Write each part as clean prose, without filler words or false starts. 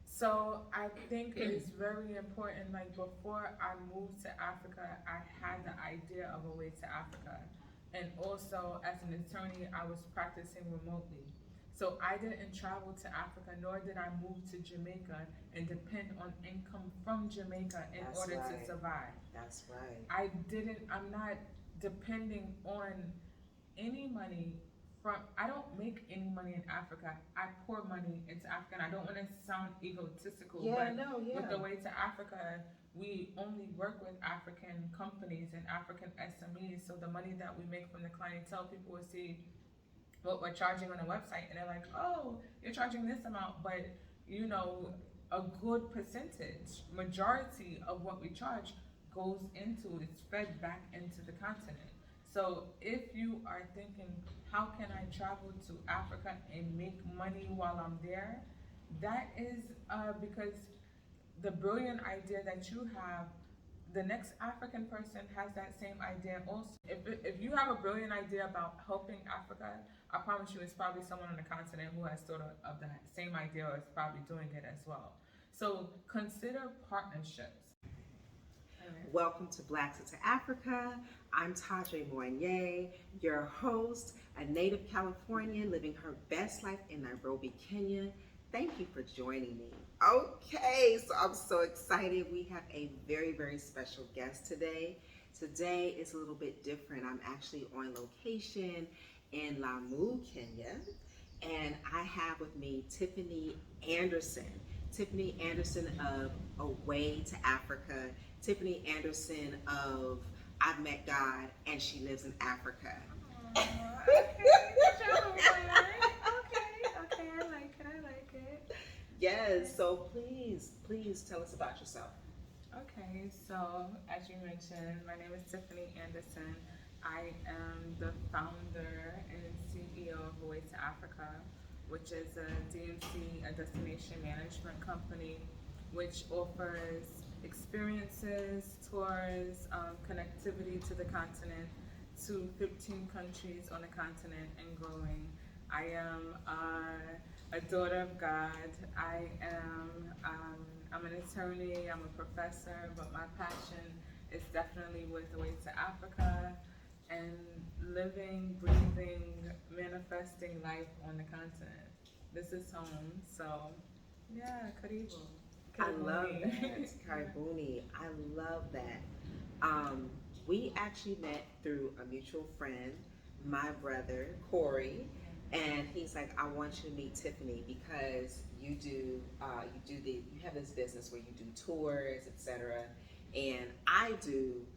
So I think it's very important. Like before I moved to Africa, I had the idea of a way to Africa. And also as an attorney, I was practicing remotely. So I didn't travel to Africa, nor did I move to Jamaica and depend on income from Jamaica in That's order to right. survive. That's right. I'm not depending on any money from, I don't make any money in Africa. I pour money into Africa. And I don't want to sound egotistical, Yeah, but no, with yeah. the way to Africa, we only work with African companies and African SMEs. So the money that we make from the clientele, people will see what we're charging on the website and they're like, oh, you're charging this amount, but you know, a good percentage, majority of what we charge goes into, it's fed back into the continent. So if you are thinking, how can I travel to Africa and make money while I'm there? That is because the brilliant idea that you have, the next African person has that same idea also. If you have a brilliant idea about helping Africa, I promise you it's probably someone on the continent who has sort of that same idea or is probably doing it as well. So consider partnerships. Alright. Welcome to Blacks into Africa. I'm Tadre Moignet, your host, a native Californian living her best life in Nairobi, Kenya. Thank you for joining me. Okay, so I'm so excited. We have a very, very special guest today. Today is a little bit different. I'm actually on location in Lamu, Kenya, and I have with me Tiffany Anderson. Tiffany Anderson of Away to Africa. Tiffany Anderson of I've Met God and She Lives in Africa. Okay, good job, okay, I like it, I like it. Yes, so please tell us about yourself. Okay, so as you mentioned, my name is Tiffany Anderson. I am the founder and CEO of Voice to Africa, which is a DMC, a destination management company, which offers experiences, tours, connectivity to the continent, to 15 countries on the continent and growing. I am a daughter of God. I'm an attorney, I'm a professor, but my passion is definitely with the way to Africa and living, breathing, manifesting life on the continent. This is home, so yeah, Karibu. I love Karibuni. that. Karibuni. I love that. Um, we actually met through a mutual friend, my brother, Corey, and he's like, I want you to meet Tiffany because you have this business where you do tours, etc. And I do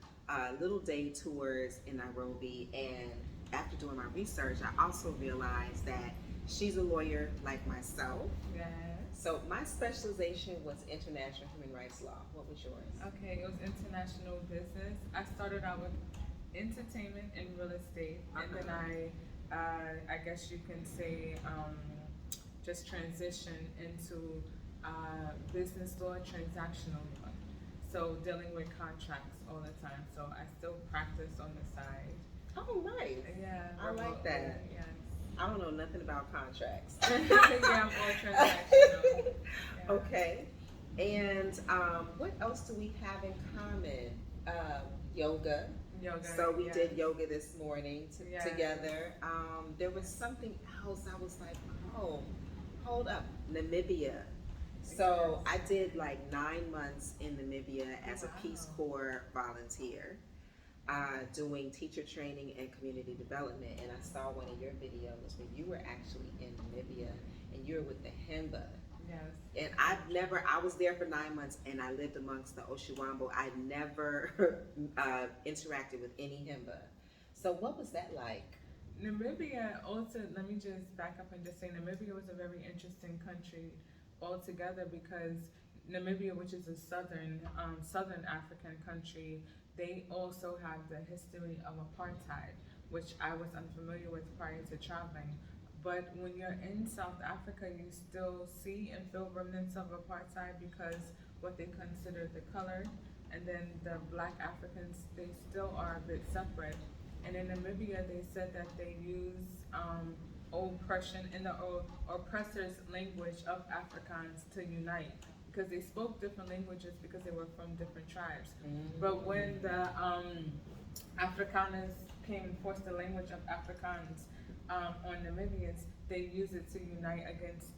little day tours in Nairobi. And after doing my research, I also realized that she's a lawyer like myself. Yes. So my specialization was international human rights law. What was yours? Okay, it was international business. I started out with entertainment and real estate, and then I guess you can say, just transitioned into business law, transactional law. So dealing with contracts all the time. So I still practice on the side. Oh, nice. Yeah, I like that. Yes. I don't know nothing about contracts. Yeah, I'm all transactional. Yeah. Okay. And what else do we have in common? Yoga. Yoga. So we yes. did yoga this morning Yes. together. There was something else. I was like, oh, hold up, Namibia. So I did like 9 months in Namibia as a Peace Corps volunteer, doing teacher training and community development. And I saw one of your videos where you were actually in Namibia and you were with the Himba. Yes. And I was there for 9 months and I lived amongst the Oshiwambo. I never interacted with any Himba. So what was that like? Namibia also, let me just back up and just say Namibia was a very interesting country altogether because Namibia, which is a southern African country, they also have the history of apartheid, which I was unfamiliar with prior to traveling. But when you're in South Africa, you still see and feel remnants of apartheid because what they consider the colored, and then the black Africans, they still are a bit separate. And in Namibia, they said that they use oppression in the oppressor's language of Afrikaans to unite, because they spoke different languages because they were from different tribes. But when the Afrikaners came and forced the language of Afrikaans on Namibians, they used it to unite against,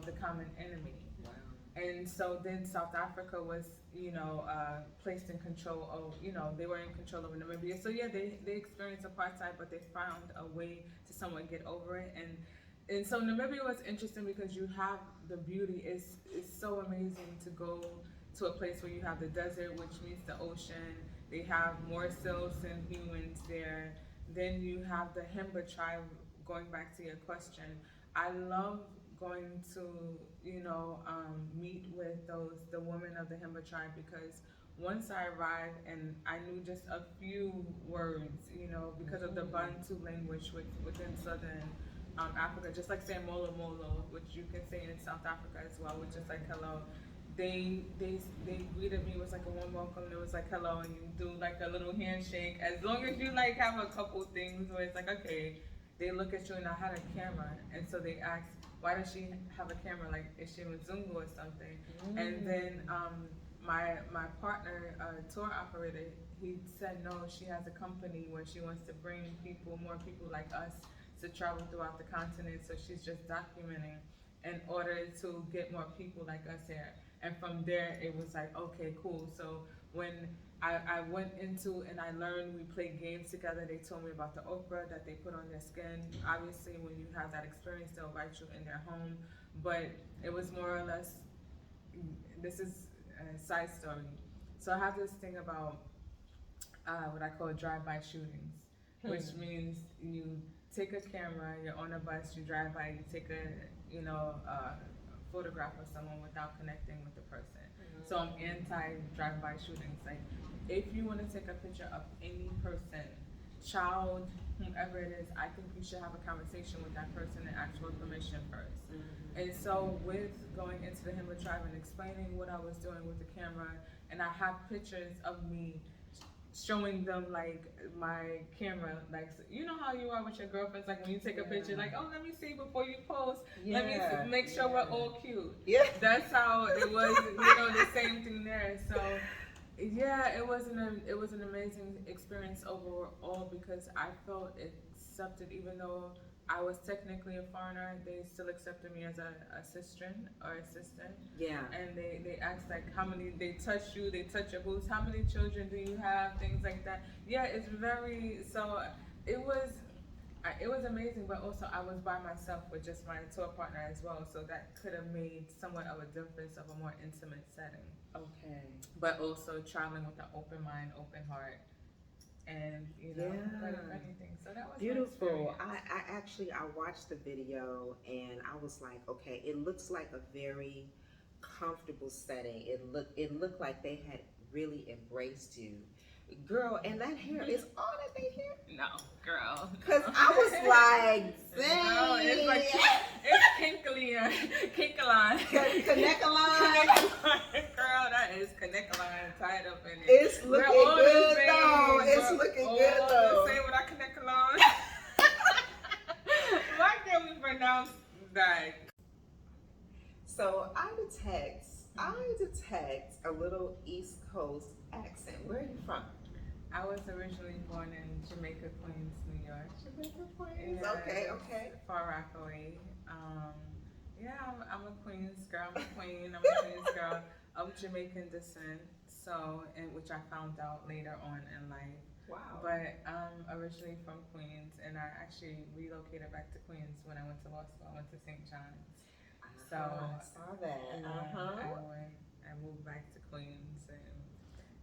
the common enemy. Wow. And so then South Africa was, placed in control of, they were in control of Namibia. So yeah, they experienced apartheid, but they found a way to somewhat get over it. And so Namibia was interesting because you have the beauty. It's so amazing to go to a place where you have the desert, which meets the ocean. They have more sales than humans there. Then you have the Himba tribe. Going back to your question, I love going to, meet with the women of the Himba tribe, because once I arrived and I knew just a few words, because of the Bantu language within southern Africa, just like saying molo molo, which you can say in South Africa as well, which is like hello. They greeted me, it was like a warm welcome. It was like hello, and you do like a little handshake. As long as you like have a couple things where it's like, okay, they look at you, and I had a camera, and so they asked, why does she have a camera? Like, is she Mzungu or something? And then my partner, tour operator, he said no, she has a company where she wants to bring more people like us to travel throughout the continent. So she's just documenting in order to get more people like us here. And from there, it was like, okay, cool. So when I went into and I learned, we played games together. They told me about the okra that they put on their skin. Obviously, when you have that experience, they'll invite you in their home. But it was more or less, this is a side story. So I have this thing about what I call drive-by shootings, which means you take a camera, you're on a bus, you drive by, you take a photograph of someone without connecting with the person. So I'm anti drive-by shootings. Like, if you want to take a picture of any person, child, whomever it is, I think you should have a conversation with that person and ask for permission first. And so with going into the Himba tribe and explaining what I was doing with the camera, and I have pictures of me showing them like my camera, like, you know how you are with your girlfriends, like when you take a picture, like, oh, let me see before you post, let me make sure we're all cute. That's how it was, the same thing there. So yeah, it was an amazing experience overall, because I felt accepted. Even though I was technically a foreigner, they still accepted me as a sister or assistant. Yeah. And they asked like how many, they touch you, they touch your boobs, how many children do you have, things like that. Yeah, it's very, so it was amazing, but also I was by myself with just my tour partner as well, so that could have made somewhat of a difference of a more intimate setting. Okay. But also traveling with an open mind, open heart, and ready for anything. So that was beautiful. I watched the video and I was like, okay, it looks like a very comfortable setting. It looked like they had really embraced you. Girl, and that hair is all that they hair? No, girl. Cause I was like, dang. No, it's like it's kinkaline. Girl, that is kinkaline tied up in it. It's looking good though. It's looking good though. Say what I kinkaline. Why can't we pronounce that? So I detect a little East Coast accent. Where are you from? I was originally born in Jamaica, Queens, New York. Jamaica, Queens. Yeah, Okay. Far Rockaway. Yeah, I'm a Queens girl. I'm a queen. I'm a Queens girl of Jamaican descent. So, and which I found out later on in life. Wow. But I'm originally from Queens, and I actually relocated back to Queens when I went to law school. I went to St. John's. So I saw that. I moved back to Queens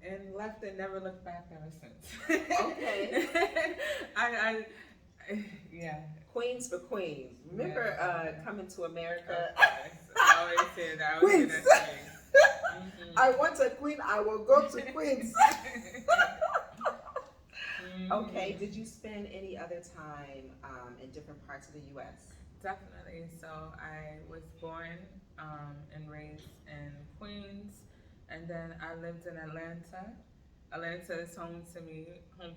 and left and never looked back ever since. Okay. Yeah. Queens for Queens. Remember coming to America? I always say that. Queens. I want a queen. I will go to Queens. Okay. Did you spend any other time in different parts of the U.S.? Definitely. So I was born and raised in Queens, and then I lived in Atlanta, Atlanta is home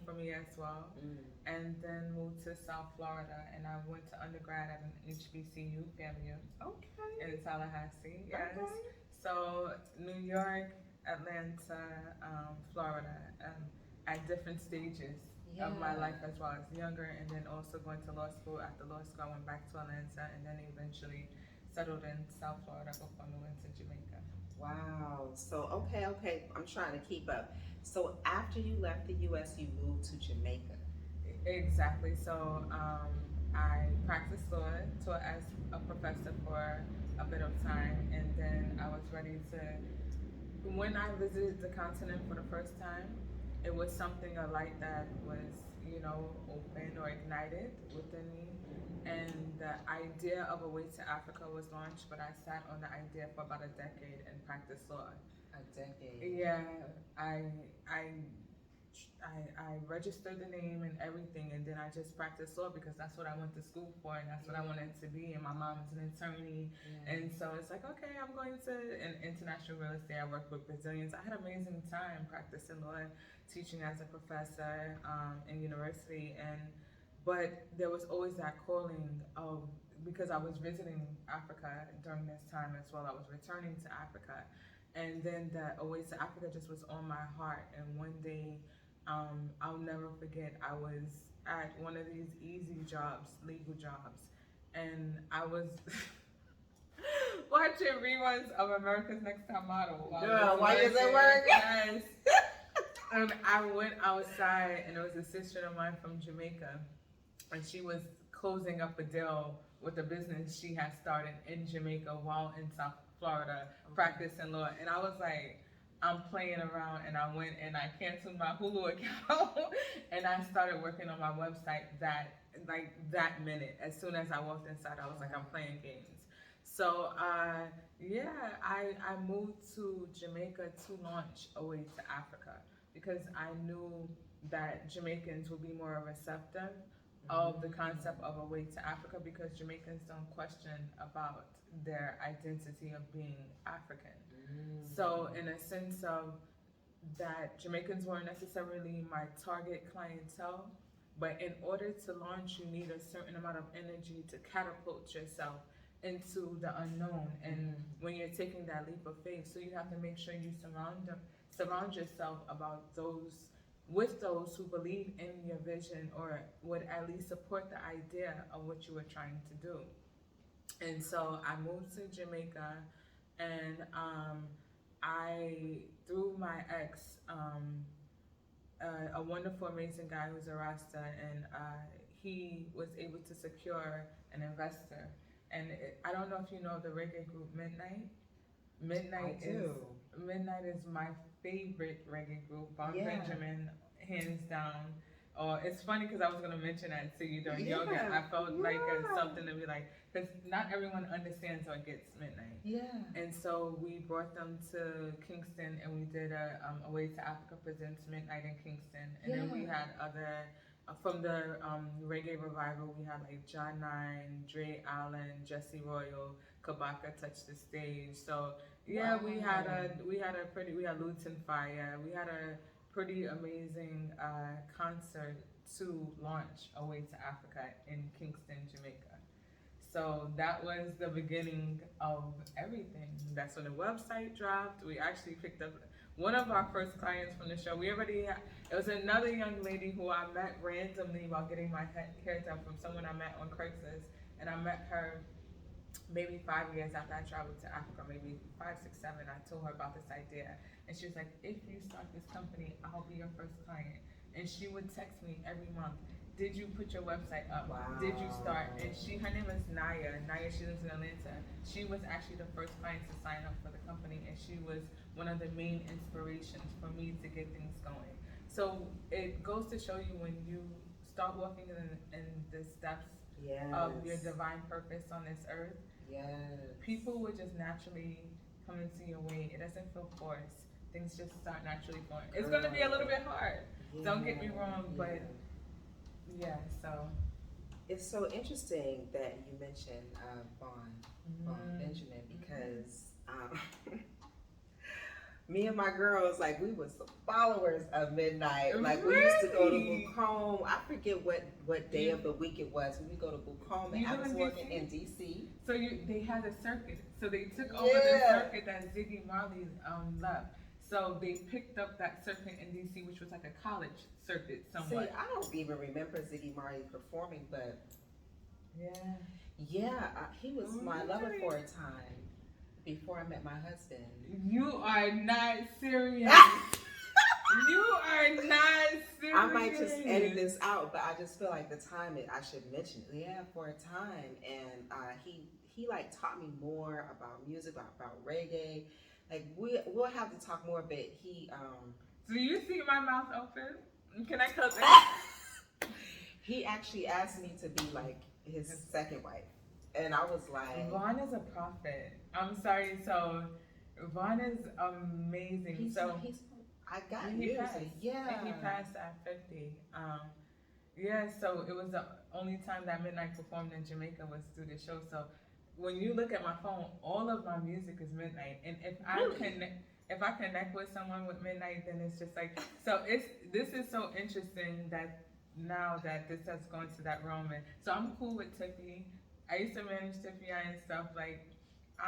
for me as well. Mm. And then moved to South Florida, and I went to undergrad at an HBCU, FAMU, Okay. in Tallahassee. Yes. Okay. So New York, Atlanta, Florida, at different stages of my life as well as younger, and then also going to law school. After law school, I went back to Atlanta, and then eventually settled in South Florida before moving to Jamaica. Wow. So, okay. I'm trying to keep up. So, after you left the U.S., you moved to Jamaica. Exactly. So I practiced law, taught as a professor for a bit of time, and then I was ready to. When I visited the continent for the first time, it was something, a light that was, opened or ignited within me. And the idea of a way to Africa was launched, but I sat on the idea for about a decade and practiced law. A decade. Yeah, I I I registered the name and everything, and then I just practiced law because that's what I went to school for, and that's what I wanted to be. And my mom is an attorney, and so it's like, okay, I'm going to an international real estate. I work with Brazilians. I had an amazing time practicing law, teaching as a professor in university, but there was always that calling of, because I was visiting Africa during this time as well. I was returning to Africa, and then that A Way to Africa just was on my heart. And one day, I'll never forget, I was at one of these easy jobs, legal jobs, and I was watching reruns of America's Next Top Model. Girl, why is it work? Yes. And I went outside, and there was a sister of mine from Jamaica, and she was closing up a deal with a business she had started in Jamaica while in South Florida practicing law. And I was like, I'm playing around, and I went and I canceled my Hulu account and I started working on my website that minute. As soon as I walked inside, I was like, I'm playing games. So I moved to Jamaica to launch A Way to Africa because I knew that Jamaicans would be more receptive of the concept of A Way to Africa, because Jamaicans don't question about their identity of being African. So in a sense of that, Jamaicans weren't necessarily my target clientele, but in order to launch, you need a certain amount of energy to catapult yourself into the unknown. And when you're taking that leap of faith, so you have to make sure you surround yourself with those who believe in your vision, or would at least support the idea of what you were trying to do. And so I moved to Jamaica, and I, through my ex, a wonderful, amazing guy who's a Rasta, and he was able to secure an investor. And I don't know if you know the reggae group Midnight. Midnight is my favorite reggae group. Bob Benjamin, hands down. It's funny because I was going to mention that to you during yoga. I felt like it's something to be like, because not everyone understands or gets Midnight. And so we brought them to Kingston, and we did a Way to Africa Presents Midnight in Kingston. And then we had other, from the reggae revival, we had like John Nine, Dre Allen, Jesse Royal, Kabaka touched the stage. So we had Luton Fire. We had a pretty amazing concert to launch A Way to Africa in Kingston, Jamaica. So that was the beginning of everything. That's when the website dropped. We actually picked up one of our first clients from the show. It was another young lady who I met randomly while getting my hair done from someone I met on Craigslist. And I met her maybe 5 years after I traveled to Africa, maybe 5, 6, 7. I told her about this idea. And she was like, if you start this company, I'll be your first client. And she would text me every month, did you put your website up? Wow. Did you start? And her name is Naya. Naya, she lives in Atlanta. She was actually the first client to sign up for the company, and she was one of the main inspirations for me to get things going. So it goes to show you, when you start walking in the steps of your divine purpose on this earth, people will just naturally come into your way. It doesn't feel forced. Things just start naturally flowing. It's going to be a little bit hard. Don't get me wrong, but so. It's so interesting that you mentioned Bon Benjamin, because Me and my girls, like, we was the followers of Midnight. Like, we used to go to Really? Bucombe. I forget what day of the week it was. We would go to Bucombe, and You I live was in working DC? in DC. So they had a circuit. So they took over the Yeah. circuit that Ziggy Marley left. So they picked up that circuit in DC, which was like a college circuit See, somewhat. I don't even remember Ziggy Marley performing, but Yeah. yeah, he was my lover Really? for a time before I met my husband. You are not serious. You are not serious. I might just edit this out, but I just feel like the time I should mention it. Yeah, for a time, and he like taught me more about music, about reggae. Like we'll have to talk more, but he Do you see my mouth open? Can I close it? he actually asked me to be like his second wife, and I was like, Vaughn is a prophet. I'm sorry. So Vaughn is amazing. I got he news. passed. Yeah. And he passed at 50. Yeah, so it was the only time that Midnight performed in Jamaica was through the show. So when you look at my phone, all of my music is Midnight. And if I connect with someone with Midnight, then it's just like, so this is so interesting that now that this has gone to that realm. And so I'm cool with Tiffany. I used to manage Tiffany and stuff like.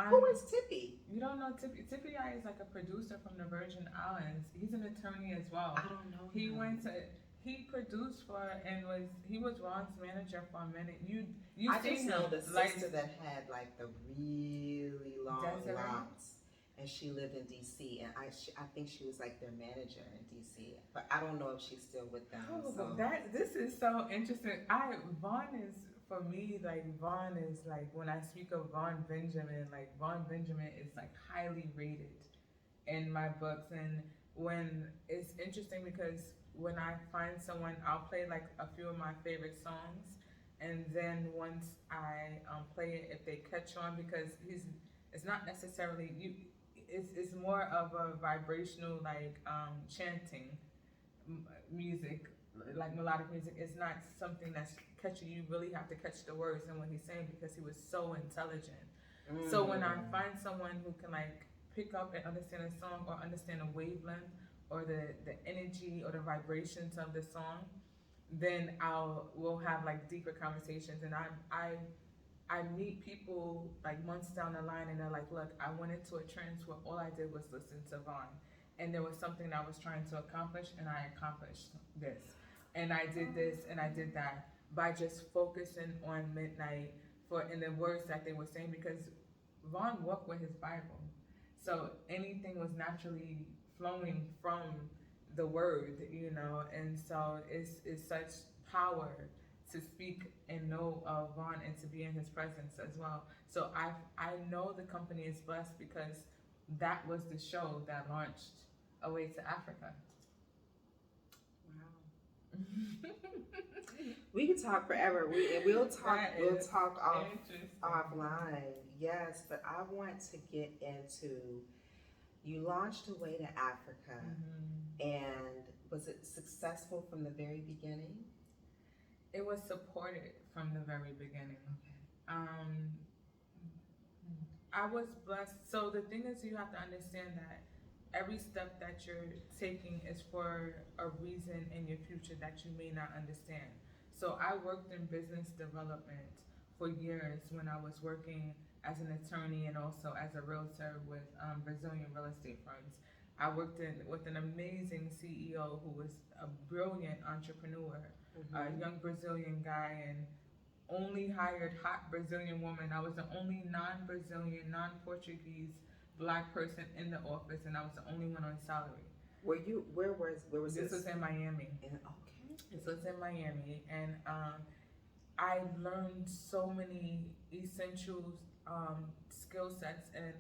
Who is Tippy? You don't know Tiffany? Tiffany is like a producer from the Virgin Islands. He's an attorney as well. I don't know. He produced for and he was Ron's manager for a minute. I just know the sister that had like the really long locks, and she lived in DC, and I think she was like their manager in DC, but I don't know if she's still with them. Oh, so. this is so interesting. Vaughn is. For me, like Vaughn is like when I speak of Vaughn Benjamin, like Vaughn Benjamin is like highly rated in my books. And when it's interesting because when I find someone, I'll play like a few of my favorite songs, and then once I play it, if they catch on, because it's not necessarily it's more of a vibrational like chanting music. Like melodic music is not something that's catchy. You really have to catch the words and what he's saying because he was so intelligent. So when I find someone who can like pick up and understand a song or understand a wavelength or the energy or the vibrations of the song, then we'll have like deeper conversations. And I meet people like months down the line and they're like, look, I went into a trance where all I did was listen to Vaughn. And there was something that I was trying to accomplish, and I accomplished this. And I did this, and I did that by just focusing on Midnight in the words that they were saying, because Vaughn walked with his Bible. So anything was naturally flowing from the word, and so it's such power to speak and know of Vaughn and to be in his presence as well. So I know the company is blessed because that was the show that launched Away to Africa. Wow. We can talk forever. We'll talk offline. Yes, but I want to get into, you launched Away to Africa, and was it successful from the very beginning? It was supported from the very beginning. I was blessed. So the thing is, you have to understand that every step that you're taking is for a reason in your future that you may not understand. So I worked in business development for years when I was working as an attorney and also as a realtor with Brazilian real estate firms. I worked with an amazing CEO who was a brilliant entrepreneur, a young Brazilian guy, and only hired hot Brazilian women. I was the only non-Brazilian, non-Portuguese Black person in the office, and I was the only one on salary. Where was this? This was in Miami. Okay. This was in Miami, and I learned so many essential skill sets and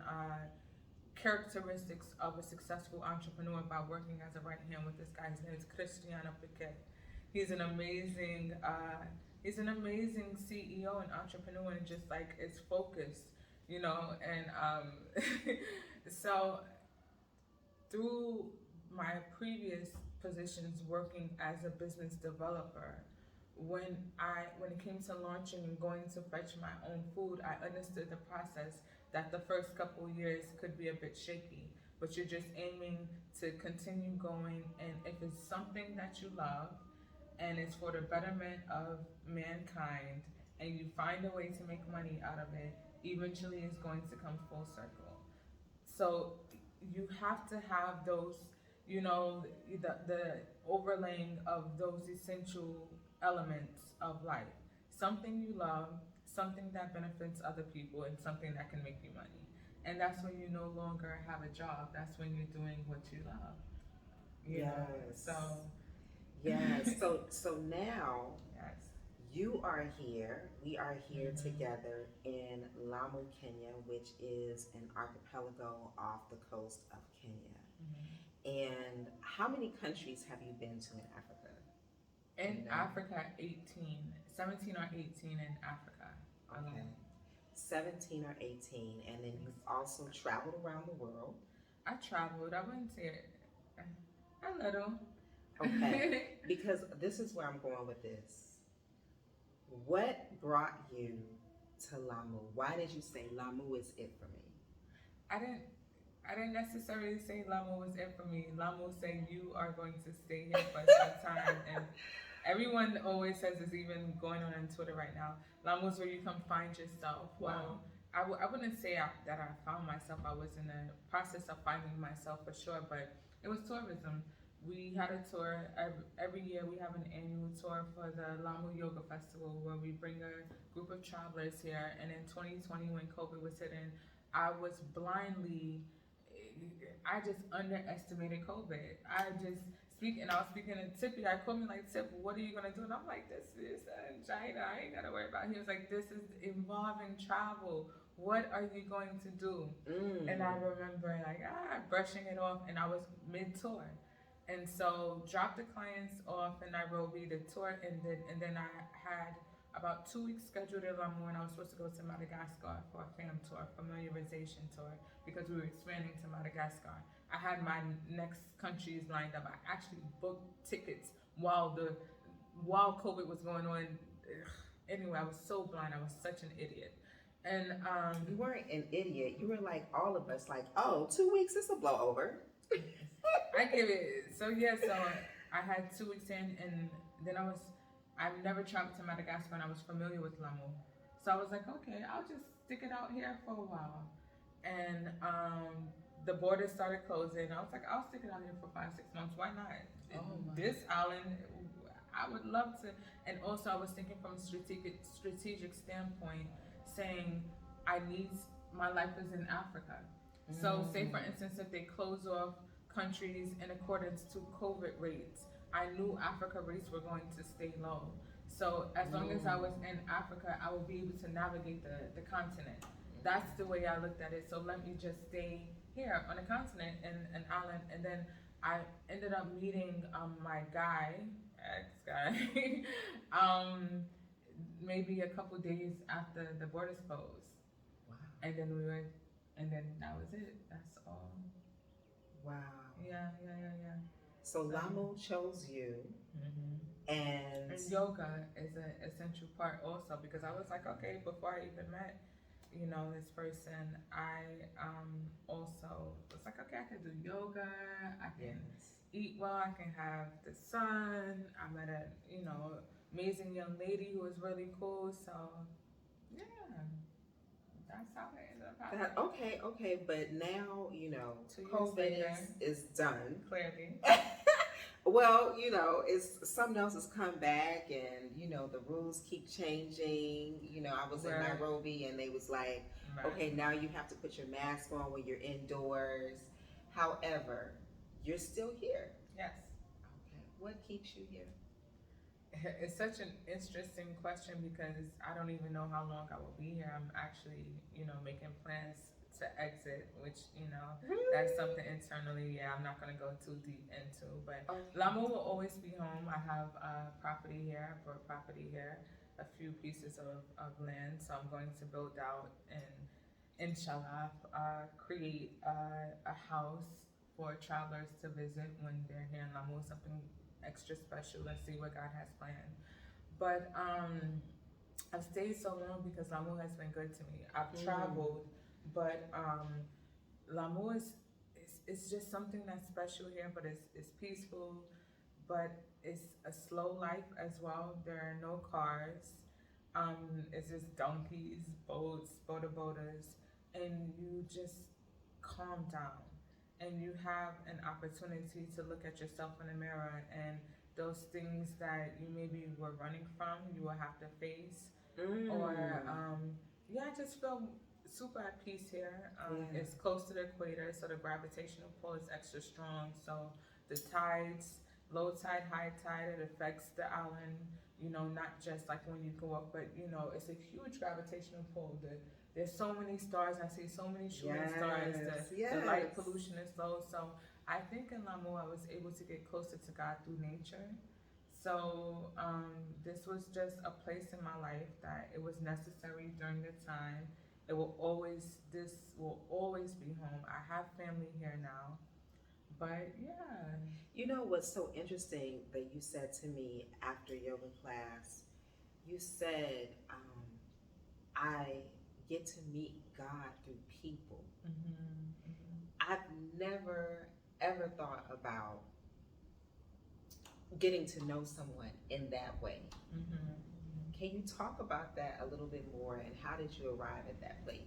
characteristics of a successful entrepreneur by working as a right hand with this guy. His name is Cristiano Piquet. He's an amazing CEO and entrepreneur, and just like is focused, and so through my previous positions working as a business developer, when it came to launching and going to fetch my own food, I understood the process that the first couple years could be a bit shaky. but you're just aiming to continue going. And if it's something that you love and it's for the betterment of mankind, and you find a way to make money out of it, eventually it's going to come full circle. So you have to have those, the overlaying of those essential elements of life. Something you love, something that benefits other people, and something that can make you money. And that's when you no longer have a job. That's when you're doing what you love. You know. Yes. So Yes. So now yes. you are here. We are here Mhm. together in Lamu, Kenya, which is an archipelago off the coast of Kenya. Mhm. And how many countries have you been to in Africa? In You know? Africa, 17 or 18 in Africa. Okay. 17 or 18. And then you've also traveled around the world. I traveled. I wouldn't say it. A little. Okay. Because this is where I'm going with this. What brought you to Lamu? Why did you say Lamu is it for me? I didn't necessarily say Lamu was it for me. Lamu said you are going to stay here for some time, and everyone always says it's even going on Twitter right now. Lamu is where you come find yourself. Wow. Well, I wouldn't say that I found myself. I was in the process of finding myself for sure, but it was tourism. We had a tour every year. We have an annual tour for the Lamu Yoga Festival where we bring a group of travelers here. And in 2020, when COVID was hitting, I was blindly, I just underestimated COVID. I was speaking to Tiffany. I called me like, Tip, what are you gonna do? And I'm like, this is China. I ain't gotta worry about it. He was like, this is involving travel. What are you going to do? And I remember like, brushing it off, and I was mid-tour. And so dropped the clients off in Nairobi, the tour ended, and then I had about 2 weeks scheduled in Lamu, and I was supposed to go to Madagascar for a fam tour, familiarization tour, because we were expanding to Madagascar. I had my next countries lined up. I actually booked tickets while COVID was going on. Anyway, I was so blind. I was such an idiot. And You weren't an idiot. You were like all of us, like, oh, 2 weeks is a blowover. I gave it so I had 2 weeks in, and then I've never traveled to Madagascar, and I was familiar with Lamu. So I was like, okay, I'll just stick it out here for a while. And the borders started closing. I was like, I'll stick it out here for 5-6 months. Why not? This island, I would love to. And also, I was thinking from a strategic standpoint, saying my life is in Africa. So, say for instance, if they close off countries in accordance to COVID rates, I knew Africa rates were going to stay low. So as long as I was in Africa, I would be able to navigate the continent. That's the way I looked at it. So let me just stay here on the continent in an island. And then I ended up meeting my ex-guy, maybe a couple days after the borders closed. Wow. And then that was it. That's all. Wow. Yeah. So Lamu chose you, and yoga is an essential part also, because I was like, okay, before I even met, this person, I also was like, okay, I can do yoga, I can eat well, I can have the sun. I met a amazing young lady who was really cool. So yeah, that's how it ended up happening. Okay, but now 2 years COVID later, is done. clearly. Well, it's something else has come back, and the rules keep changing. I was in Nairobi, and they was like, okay, now you have to put your mask on when you're indoors. However, you're still here. Yes. Okay. What keeps you here? It's such an interesting question, because I don't even know how long I will be here. I'm actually, making plans to exit, which, Really? that's something internally, I'm not going to go too deep into. But Lamu will always be home. I have property here. I bought property here, a few pieces of land. So I'm going to build out and, inshallah, create a house for travelers to visit when they're here in Lamu, something extra special. Let's see what God has planned. But I've stayed so long because Lamu has been good to me. I've traveled, but Lamu it's just something that's special here, but it's peaceful, but it's a slow life as well. There are no cars. It's just donkeys, boats, bodas, and you just calm down, and you have an opportunity to look at yourself in the mirror, and those things that you maybe were running from, you will have to face. Or yeah, I just feel super at peace here. Yeah. It's close to the equator, so the gravitational pull is extra strong. So the tides, low tide, high tide, it affects the island. You know, not just like when you go up, but you know, it's a huge gravitational pull. There's so many stars. I see so many shooting stars. The light pollution is low. So I think in Lamu, I was able to get closer to God through nature. So this was just a place in my life that it was necessary during the time. This will always be home. I have family here now, but yeah. You know what's so interesting that you said to me after yoga class? You said, I get to meet God through people. I've never ever thought about getting to know someone in that way. Can you talk about that a little bit more, and how did you arrive at that place?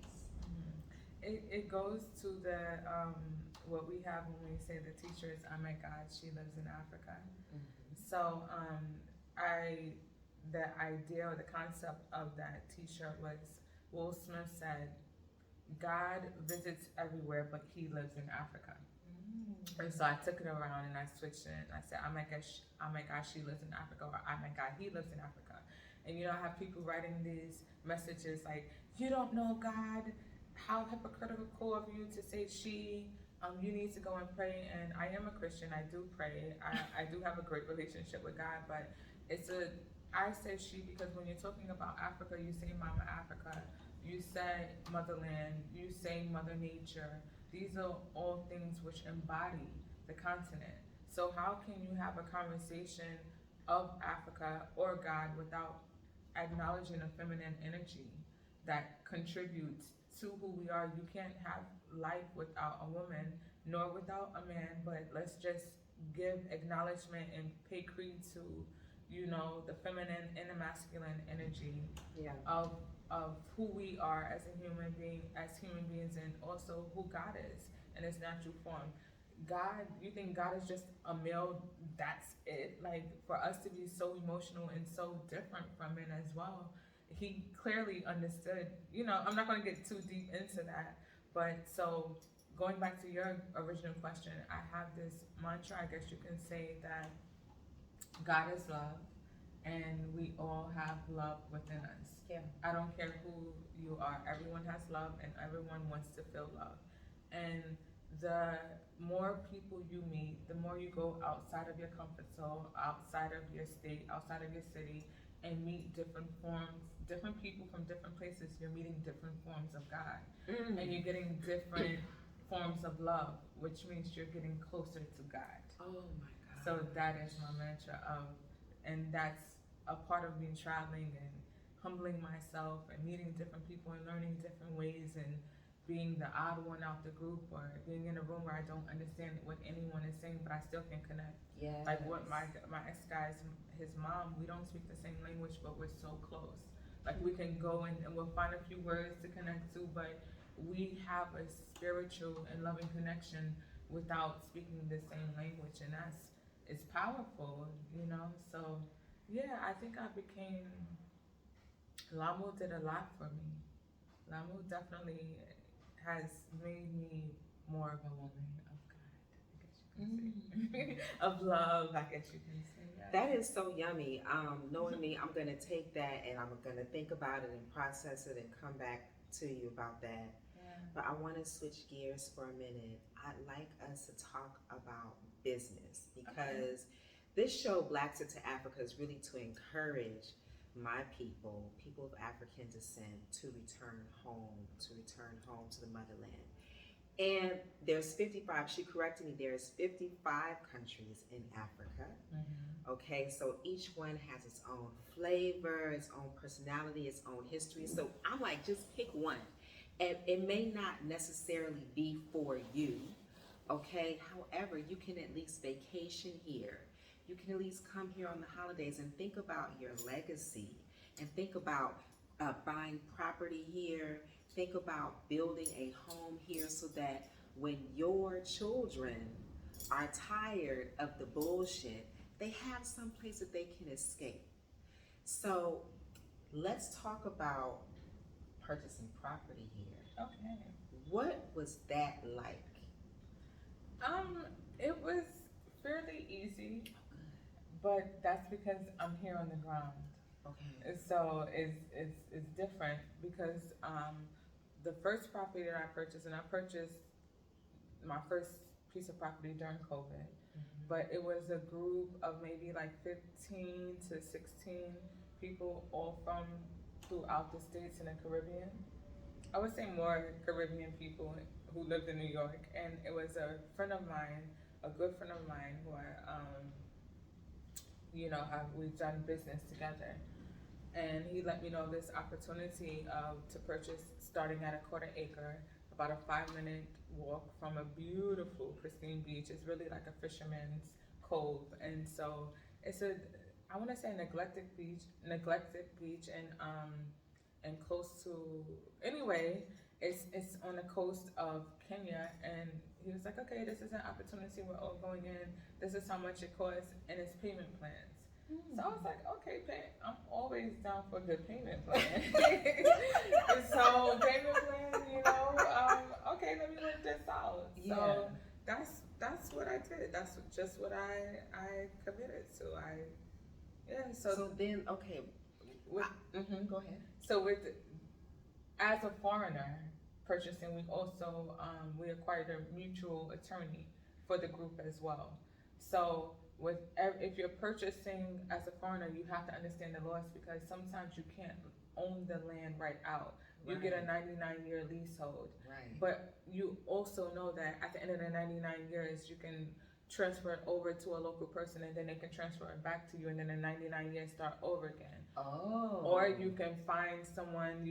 It goes to the what we have when we say the teacher is, oh my God, she lives in Africa. So the idea or the concept of that t-shirt was, Will Smith said, God visits everywhere, but he lives in Africa. And so I took it around and I switched it. And I said, oh my gosh, she lives in Africa, or oh my God, he lives in Africa. And you know, I have people writing these messages like, you don't know God, how hypocritical of you to say she, you need to go and pray. And I am a Christian, I do pray. I do have a great relationship with God, but I say she because when you're talking about Africa, you say Mama Africa, you say motherland, you say Mother Nature. These are all things which embody the continent. So how can you have a conversation of Africa or God without acknowledging a feminine energy that contributes to who we are? You can't have life without a woman, nor without a man, but let's just give acknowledgement and pay creed to, you know, the feminine and the masculine energy of who we are as human beings, and also who God is in his natural form. God, you think God is just a male, that's it? Like, for us to be so emotional and so different from men as well, he clearly understood. You know, I'm not going to get too deep into that, but so going back to your original question, I have this mantra, I guess you can say, that God is love, and we all have love within us. Yeah. I don't care who you are. Everyone has love, and everyone wants to feel love. And the more people you meet, the more you go outside of your comfort zone, outside of your state, outside of your city, and meet different forms, different people from different places, you're meeting different forms of God. And you're getting different forms of love, which means you're getting closer to God. Oh my God. So that is my mantra and that's a part of me traveling and humbling myself and meeting different people and learning different ways, and being the odd one out the group, or being in a room where I don't understand what anyone is saying, but I still can connect. Yeah. Like what my ex-guy's, his mom, we don't speak the same language, but we're so close. Like we can go and we'll find a few words to connect to, but we have a spiritual and loving connection without speaking the same language, and it's powerful, you know. So yeah, I think Lamu did a lot for me. Lamu definitely has made me more of a woman of God, I guess you can say. Of love, I guess you can say. Yeah. That is so yummy. Knowing me, I'm gonna take that and I'm gonna think about it and process it and come back to you about that. Yeah. But I want to switch gears for a minute. I'd like us to talk about business, because this show, Blacks Into Africa, is really to encourage my people of African descent, to return home to the motherland. And there's 55, she corrected me, there's 55 countries in Africa. Okay, so each one has its own flavor, its own personality, its own history. So I'm like, just pick one. And it may not necessarily be for you, Okay, however, you can at least vacation here. You can at least come here on the holidays and think about your legacy and think about buying property here. Think about building a home here so that when your children are tired of the bullshit, they have some place that they can escape. So let's talk about purchasing property here. Okay. What was that like? It was fairly easy, but that's because I'm here on the ground. Okay. So it's different because the first property that I purchased, and I purchased my first piece of property during COVID, but it was a group of maybe like 15 to 16 people, all from throughout the states in the Caribbean. I would say more Caribbean people who lived in New York, and it was a friend of mine, a good friend of mine, who we've done business together, and he let me know this opportunity to purchase, starting at a quarter acre, about a 5-minute walk from a beautiful, pristine beach. It's really like a fisherman's cove, and so it's I want to say neglected beach, and close to, anyway, it's on the coast of Kenya, and he was like, okay, this is an opportunity, we're all going in, this is how much it costs, and it's payment plans. So I was like, okay, I'm always down for a good payment plan. So payment plan, okay, let me work this out. Yeah. So that's what I did. That's just what I committed to. So then, okay. Go ahead. So as a foreigner purchasing, we also we acquired a mutual attorney for the group as well. So if you're purchasing as a foreigner, you have to understand the laws, because sometimes you can't own the land right out. You get a 99-year leasehold, but you also know that at the end of the 99 years, you can transfer it over to a local person, and then they can transfer it back to you, and then the 99 years start over again. Oh. Or you can find someone,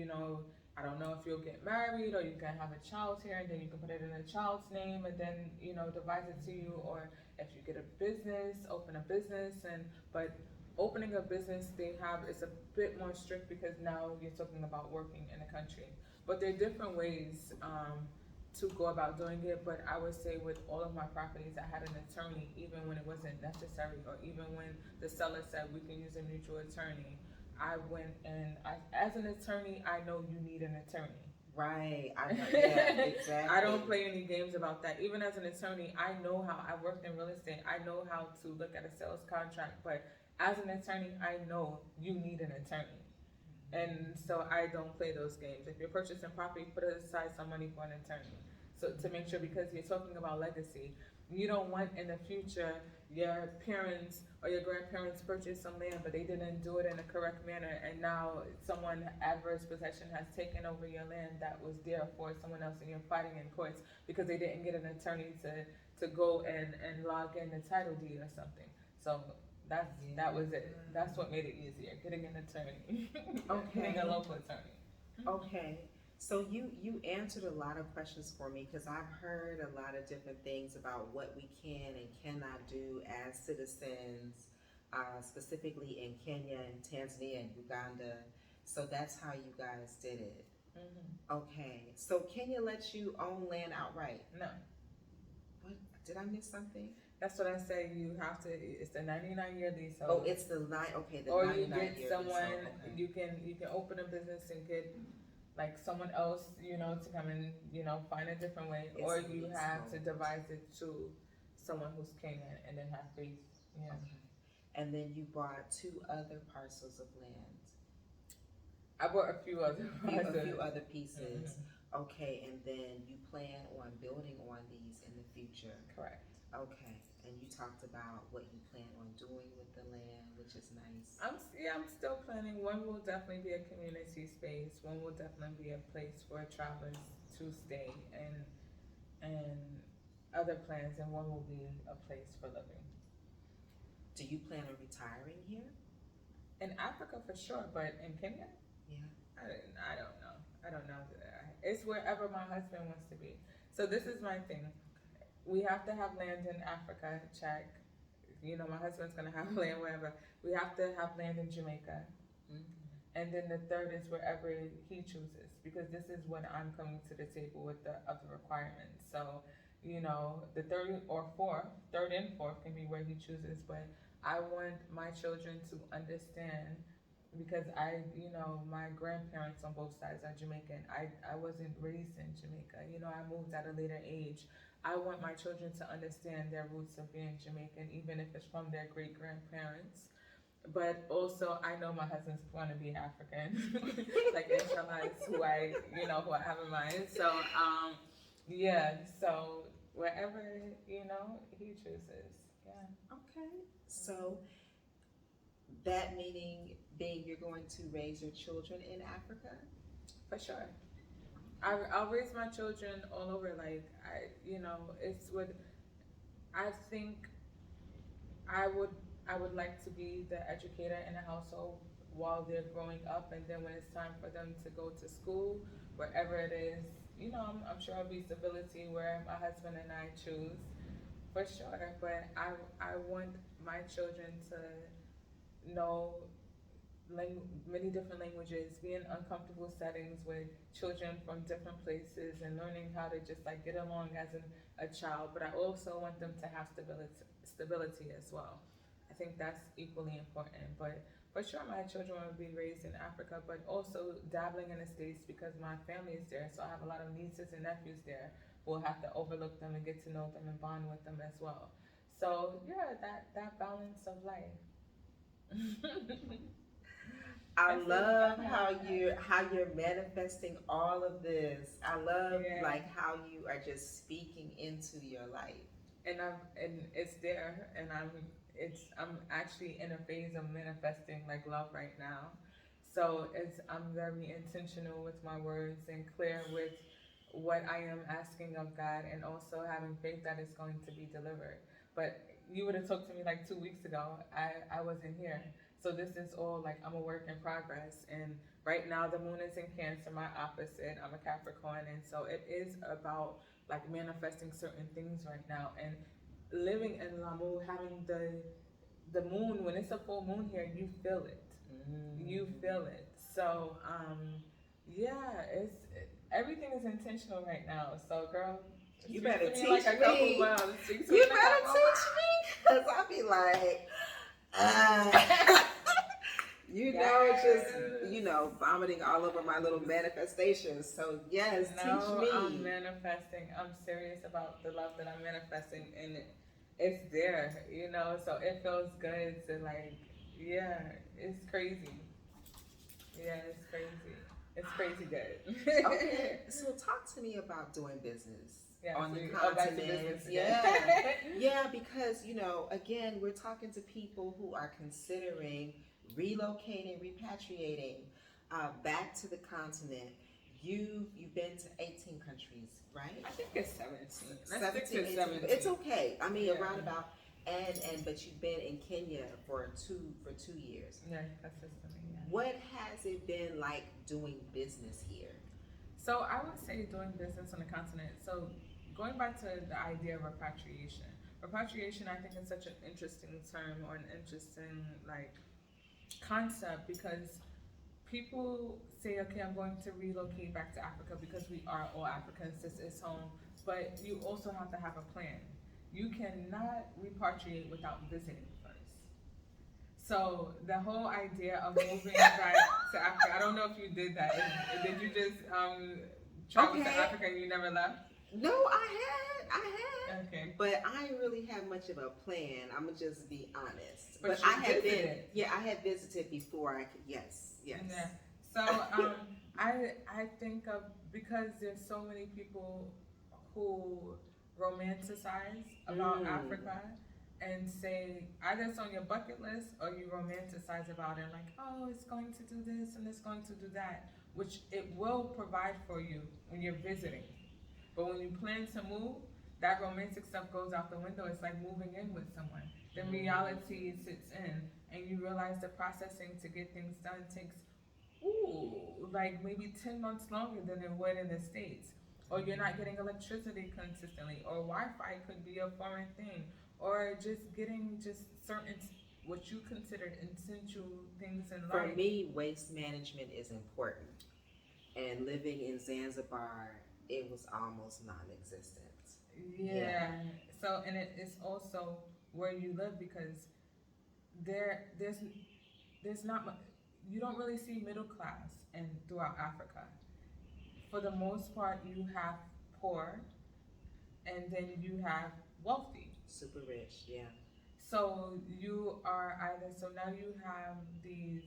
I don't know if you'll get married, or you can have a child here, and then you can put it in a child's name, and then, devise it to you. Or if you get a business, open a business, but opening a business, it's a bit more strict, because now you're talking about working in the country. But there are different ways to go about doing it. But I would say with all of my properties, I had an attorney, even when it wasn't necessary, or even when the seller said we can use a mutual attorney. I went, and as an attorney, I know you need an attorney. Right. Exactly. I don't play any games about that. Even as an attorney, I know how, I worked in real estate, I know how to look at a sales contract, but as an attorney, I know you need an attorney. And so I don't play those games. If you're purchasing property, put aside some money for an attorney. So to make sure, because you're talking about legacy, you don't want in the future your parents or your grandparents purchased some land, but they didn't do it in a correct manner, and now someone, adverse possession, has taken over your land that was there for someone else, and you're fighting in courts because they didn't get an attorney to go and log in the title deed or something. So that was it. That's what made it easier, getting an attorney. Okay. Getting a local attorney. Okay. So you answered a lot of questions for me, because I've heard a lot of different things about what we can and cannot do as citizens, specifically in Kenya and Tanzania and Uganda. So that's how you guys did it. Okay. So Kenya lets you own land outright? No. What? Did I miss something? That's what I say. You have to. It's the 99-year leasehold. Oh, it's the 9. Okay, the 99-year. Or you get someone. Okay. You can open a business and get like someone else, to come and find a different way. It's or you have to devise it to someone who's Kenyan, and then have faith. Yeah. Okay. And then you bought 2 other parcels of land. I bought a few other parcels. A few other pieces. Okay, and then you plan on building on these in the future. Correct. Okay, and you talked about what you plan on doing with the land, which is nice. I'm still planning. One will definitely be a community space. One will definitely be a place for travelers to stay, and other plans. And one will be a place for living. Do you plan on retiring here? In Africa for sure, but in Kenya? Yeah. I don't know. It's wherever my husband wants to be. So this is my thing. we have to have land in Africa, check. You know, my husband's gonna have land wherever. We have to have land in Jamaica. And then the third is wherever he chooses, because this is when I'm coming to the table with the other requirements. So, you know, the third and fourth can be where he chooses, but I want my children to understand, because you know, my grandparents on both sides are Jamaican. I wasn't raised in Jamaica. You know, I moved at a later age. I want my children to understand their roots of being Jamaican, even if it's from their great grandparents. But also, I know my husband's going to be African. Like, inshallah, is who I have in mind. So, yeah, so wherever, you know, he chooses. Yeah. Okay. So that meaning being you're going to raise your children in Africa? For sure. I'll raise my children all over. Like, I think I would like to be the educator in the household while they're growing up, and then when it's time for them to go to school, wherever it is, you know, I'm sure it'll be stability where my husband and I choose, for sure. But I want my children to know many different languages, be in uncomfortable settings with children from different places, and learning how to just like get along as a child. But I also want them to have stability as well. I think that's equally important. But for sure, my children will be raised in Africa, but also dabbling in the States because my family is there. So I have a lot of nieces and nephews there. We'll have to overlook them and get to know them and bond with them as well. So yeah, that balance of life. I love how you're manifesting all of this. I love like how you are just speaking into your life. And it's there, and I'm actually in a phase of manifesting like love right now. So I'm very intentional with my words and clear with what I am asking of God, and also having faith that it's going to be delivered. But you would have talked to me like 2 weeks ago. I wasn't here. So this is all like I'm a work in progress. And right now the moon is in Cancer, my opposite. I'm a Capricorn, and so it is about like manifesting certain things right now. And living in Lamu, having the moon, when it's a full moon here, you feel it. You feel it. So yeah, everything is intentional right now. So girl, you better teach me. Like a couple you miles. better teach me, because I'll be like, just vomiting all over my little manifestations. So yes, teach me. I'm manifesting. I'm serious about the love that I'm manifesting, and it's there, so it feels good to it's crazy. Yeah, it's crazy. It's crazy good. Okay, so talk to me about doing business on the continent. Yeah, because again, we're talking to people who are considering relocating, repatriating back to the continent. You've been to 18 countries, right? I think it's 17. 17. It's okay. I mean, around about. But you've been in Kenya for 2 years. Yeah, consistently. Yeah. What has it been like doing business here? So I would say doing business on the continent. So going back to the idea of repatriation. Repatriation, I think, is such an interesting term, or an interesting concept, because people say, okay, I'm going to relocate back to Africa because we are all Africans. This is home. But you also have to have a plan. You cannot repatriate without visiting first. So the whole idea of moving back to Africa, I don't know if you did that. Did you just travel to Africa and you never left? No, I had. Okay. But I didn't really have much of a plan. I'm gonna just be honest. But I had visited. I had visited before. I could. Yes. Yeah. So I think of, because there's so many people who romanticize about Africa and say either it's on your bucket list or you romanticize about it, like, oh, it's going to do this and it's going to do that, which it will provide for you when you're visiting. But when you plan to move, that romantic stuff goes out the window. It's like moving in with someone. The reality sits in, and you realize the processing to get things done takes maybe 10 months longer than it would in the States. or you're not getting electricity consistently, or Wi-Fi could be a foreign thing, or just getting just certain what you consider essential things in For life. me, waste management is important. And living in Zanzibar, it was almost non-existent. Yeah. So, and it is also where you live because there's not much. You don't really see middle class and throughout Africa. For the most part, you have poor, and then you have wealthy. Super rich, yeah. So you are either, so now you have these,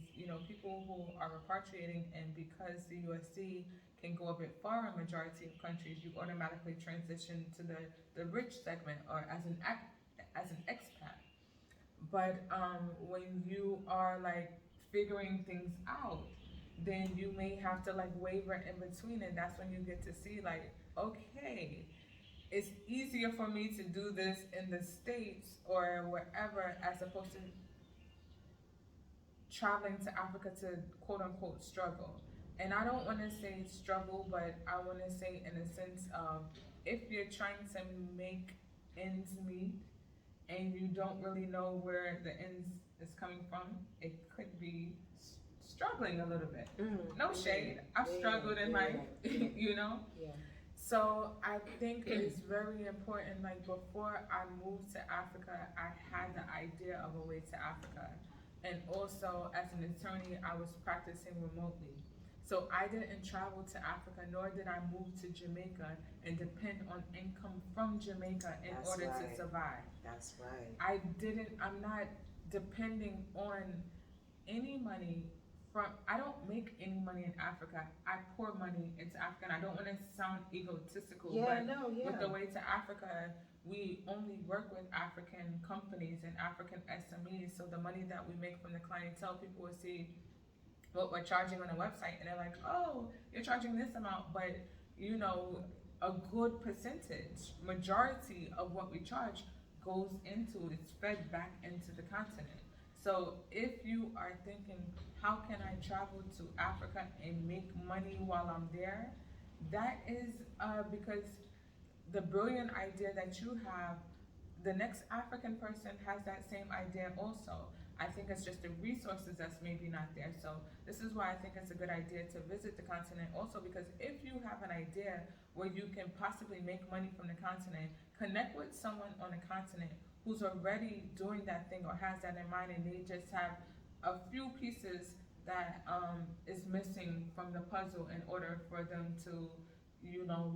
people who are repatriating, and because the USC can go a bit far in majority of countries, you automatically transition to the rich segment or as an expat. But when you are like figuring things out, then you may have to like waver in between, and that's when you get to see like, okay, it's easier for me to do this in the States or wherever as opposed to traveling to Africa to quote unquote struggle. And I don't want to say struggle, but I want to say in a sense of if you're trying to make ends meet and you don't really know where the ends is coming from, it could be struggling a little bit. No shade. I've struggled in life, Yeah. So I think it's very important. Like before I moved to Africa, I had the idea of a way to Africa. And also as an attorney, I was practicing remotely. So I didn't travel to Africa, nor did I move to Jamaica and depend on income from Jamaica in That's order right. to survive. That's right. I'm not depending on any money I don't make any money in Africa. I pour money into Africa, and I don't want to sound egotistical, but with the way to Africa, we only work with African companies and African SMEs. So the money that we make from the clientele, people will see what we're charging on the website, and they're like, "Oh, you're charging this amount," but a good percentage, majority of what we charge goes into, it's fed back into the continent. So if you are thinking, how can I travel to Africa and make money while I'm there? That is because the brilliant idea that you have, the next African person has that same idea also. I think it's just the resources that's maybe not there. So this is why I think it's a good idea to visit the continent also, because if you have an idea where you can possibly make money from the continent, connect with someone on the continent who's already doing that thing or has that in mind, and they just have a few pieces that is missing from the puzzle in order for them to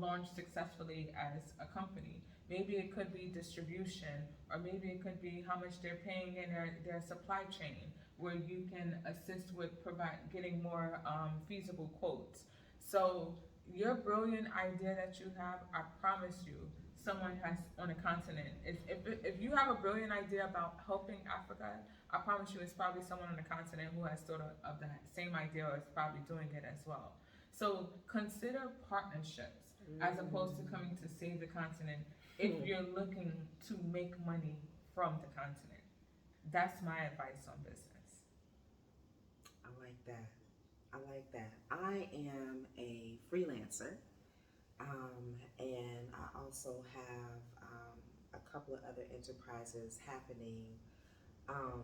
launch successfully as a company. Maybe it could be distribution, or maybe it could be how much they're paying in their supply chain, where you can assist with getting more feasible quotes. So your brilliant idea that you have, I promise you, someone has on a continent. If you have a brilliant idea about helping Africa, I promise you, it's probably someone on the continent who has sort of that same idea or is probably doing it as well. So consider partnerships as opposed to coming to save the continent if you're looking to make money from the continent. That's my advice on business. I like that. I like that. I am a freelancer, and I also have a couple of other enterprises happening. Um,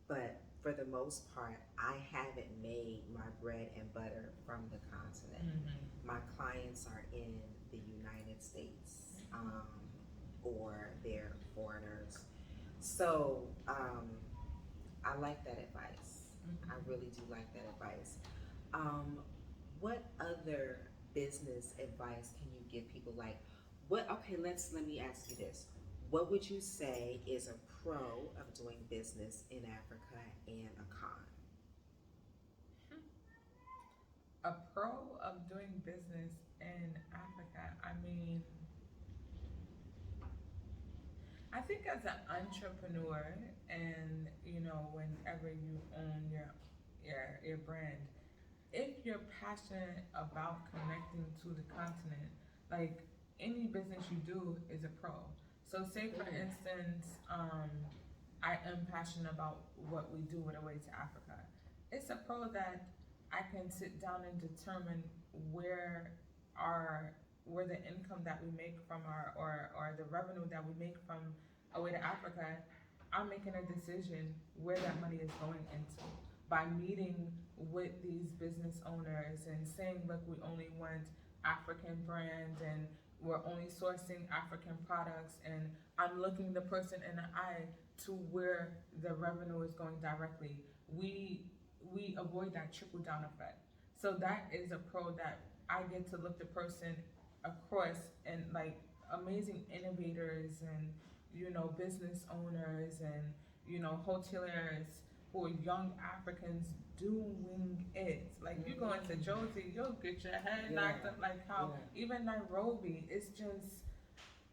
but for the most part, I haven't made my bread and butter from the continent. My clients are in the United States, or they're foreigners. So I like that advice. I really do like that advice. Um, what other business advice can you give people? Like, okay, let me ask you this. What would you say is a pro of doing business in Africa and a con? A pro of doing business in Africa, I mean, I think as an entrepreneur, and whenever you own your brand, if you're passionate about connecting to the continent, like any business you do is a pro. So say for instance, I am passionate about what we do with A Way to Africa. It's a pro that I can sit down and determine where our where the income that we make from or the revenue that we make from away to Africa, I'm making a decision where that money is going into by meeting with these business owners and saying, look, we only want African brand and we're only sourcing African products, and I'm looking the person in the eye to where the revenue is going directly. We avoid that trickle down effect. So that is a pro that I get to look the person across, and like amazing innovators and business owners and hoteliers who are young Africans doing it. Like you go into Josie, you'll get your head knocked up. Like how even Nairobi, it's just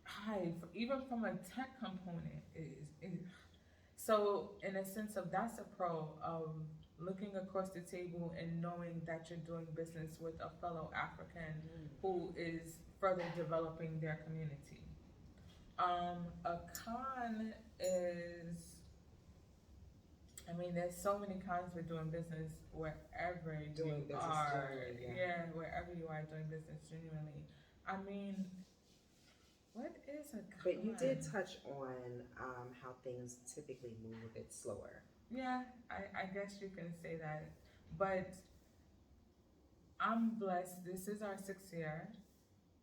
high. Even from a tech component, is so in a sense of that's a pro of looking across the table and knowing that you're doing business with a fellow African who is further developing their community. A con is, I mean, there's so many cons with doing business wherever you are. Yeah, wherever you are doing business genuinely. I mean, what is a con? But you did touch on how things typically move a bit slower. Yeah, I guess you can say that. But I'm blessed. This is our 6th year.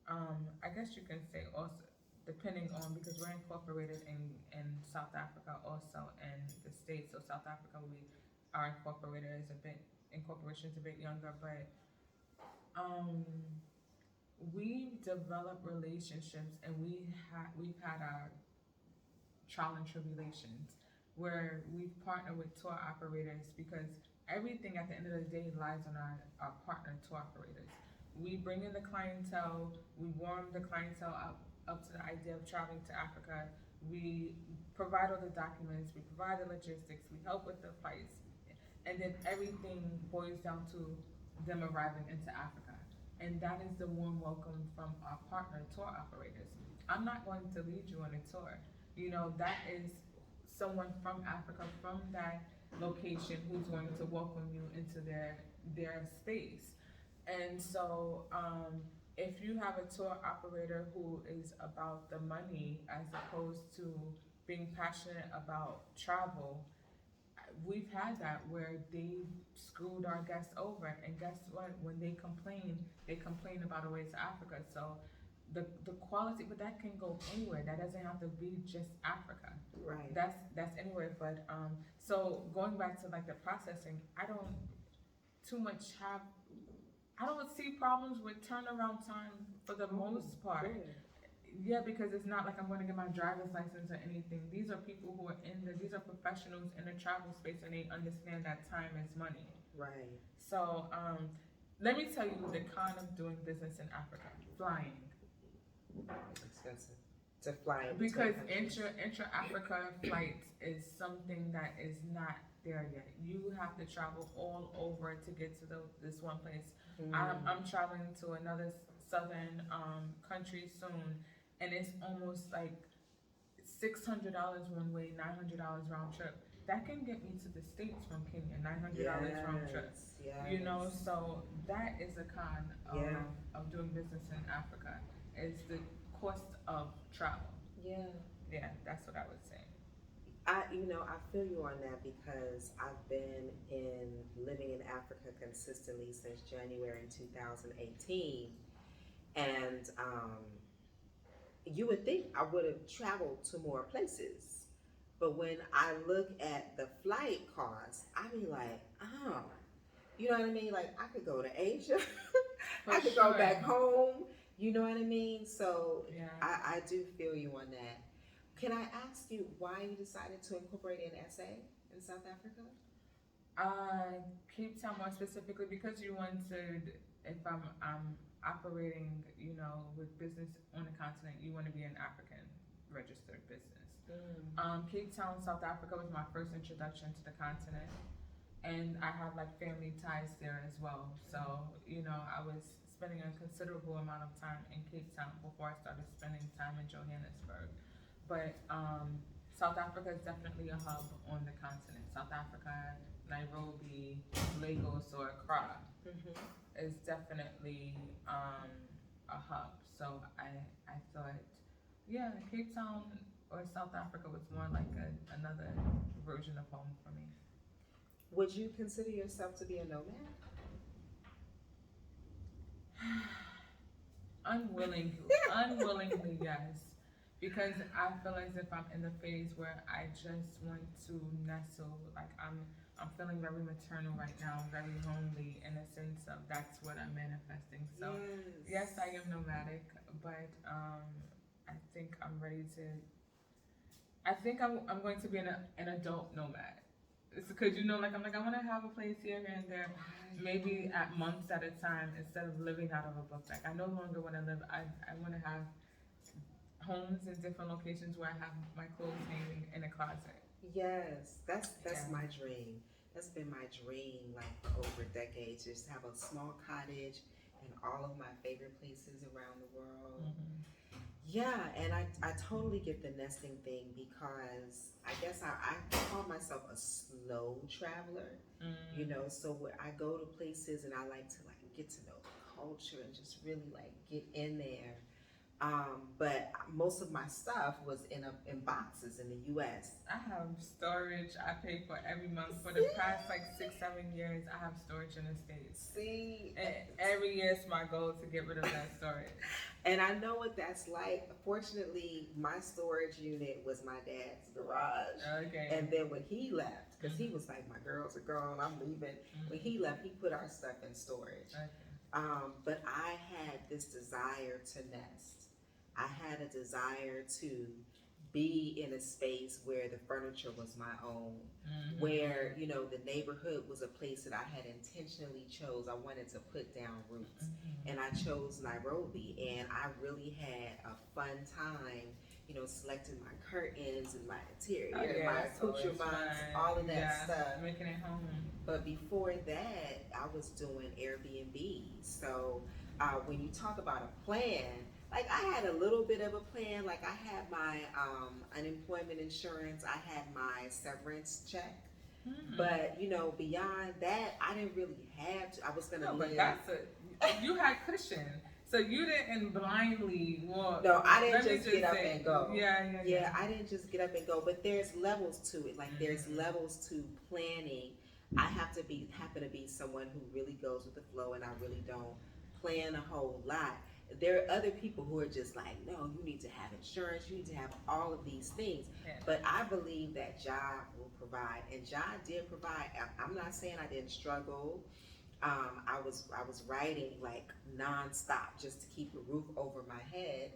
I guess you can say also, depending on, because we're incorporated in South Africa also, and the States. So South Africa, our incorporation is a bit younger, but we develop relationships, and we've had our trial and tribulations where we've partnered with tour operators, because everything at the end of the day lies on our partner tour operators. We bring in the clientele, we warm the clientele up to the idea of traveling to Africa. We provide all the documents, we provide the logistics, we help with the flights, and then everything boils down to them arriving into Africa. And that is the warm welcome from our partner tour operators. I'm not going to lead you on a tour. That is someone from Africa, from that location, who's going to welcome you into their space. And so if you have a tour operator who is about the money as opposed to being passionate about travel, we've had that where they screwed our guests over. And guess what? When they complain about a way to Africa. So the quality, but that can go anywhere. That doesn't have to be just Africa. Right. That's anywhere. But so going back to like the processing, I don't see problems with turnaround time for the most part. Good. Yeah, because it's not like I'm going to get my driver's license or anything. These are people who are these are professionals in the travel space, and they understand that time is money. Right. So let me tell you the con of doing business in Africa: flying. Expensive to fly. Because intra-Africa flights is something that is not there yet. You have to travel all over to get to this one place. I'm traveling to another southern country soon, and it's almost like $600 one way, $900 round trip. That can get me to the States from Kenya, $900 round trip. Yes. So that is a con of doing business in Africa, is the cost of travel. Yeah, that's what I would say. I feel you on that, because I've been living in Africa consistently since January 2018, and you would think I would have traveled to more places, but when I look at the flight costs, I be like, oh, you know what I mean? Like I could go to Asia, I could go back home. You know what I mean? So I do feel you on that. Can I ask you why you decided to incorporate an SA in South Africa? Cape Town more specifically, because you wanted, if I'm operating, with business on the continent, you want to be an African registered business. Cape Town, South Africa was my first introduction to the continent, and I have like family ties there as well. So, I was spending a considerable amount of time in Cape Town before I started spending time in Johannesburg. But South Africa is definitely a hub on the continent. South Africa, Nairobi, Lagos, or Accra is definitely a hub. So I thought, yeah, Cape Town or South Africa was more like another version of home for me. Would you consider yourself to be a nomad? Unwillingly, yes. Because I feel as if I'm in the phase where I just want to nestle. Like I'm feeling very maternal right now, very homely in a sense of that's what I'm manifesting. So yes, I am nomadic, but I think I'm ready to. I think I'm going to be an adult nomad. It's because like I'm like I want to have a place here and there, maybe at months at a time instead of living out of a book bag. I no longer want to live. I want to have homes in different locations where I have my clothes hanging in a closet. Yes, that's Yeah. my dream. That's been my dream, like for over decades. Just have a small cottage in all of my favorite places around the world. Mm-hmm. Yeah, and I totally get the nesting thing because I guess I call myself a slow traveler. You know, so where I go to places and I like to like get to know the culture and just really like get in there. But most of my stuff was in boxes in the U.S. I have storage I pay for every month for the past like 6-7 years. I have storage in the States. See, and every year it's my goal to get rid of that storage. And I know what that's like. Fortunately, my storage unit was my dad's garage. Okay. And then when he left, because he was like, my girls are gone, I'm leaving. When he left, he put our stuff in storage. Okay. But I had this desire to nest. I had a desire to be in a space where the furniture was my own, where, the neighborhood was a place that I had intentionally chose. I wanted to put down roots, and I chose Nairobi, and I really had a fun time, selecting my curtains and my interior, my accoutrements, all of that stuff. Making it home. But before that, I was doing Airbnb. So when you talk about a plan, like I had a little bit of a plan. Like I had my unemployment insurance, I had my severance check. But beyond that, I didn't really have to. I was gonna live. But you had cushion, so you didn't blindly walk. No, I didn't just get up and go. Yeah. I didn't just get up and go. But there's levels to it. Like there's levels to planning. I happen to be someone who really goes with the flow, and I really don't plan a whole lot. There are other people who are just like, no, you need to have insurance, you need to have all of these things. Yeah. But I believe that Jah will provide, and Jah did provide. I'm not saying I didn't struggle. I was writing like nonstop just to keep a roof over my head.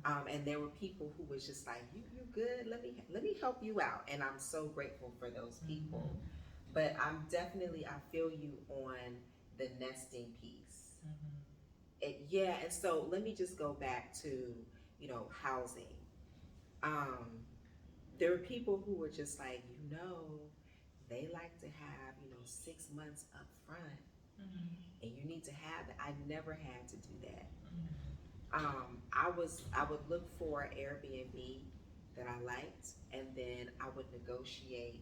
And there were people who was just like, you good? Let me help you out, and I'm so grateful for those people. But I feel you on the nesting piece. And so let me just go back to, housing. There are people who were just like, they like to have, 6 months up front. And you need to have that. I never had to do that. I would look for Airbnb that I liked, and then I would negotiate,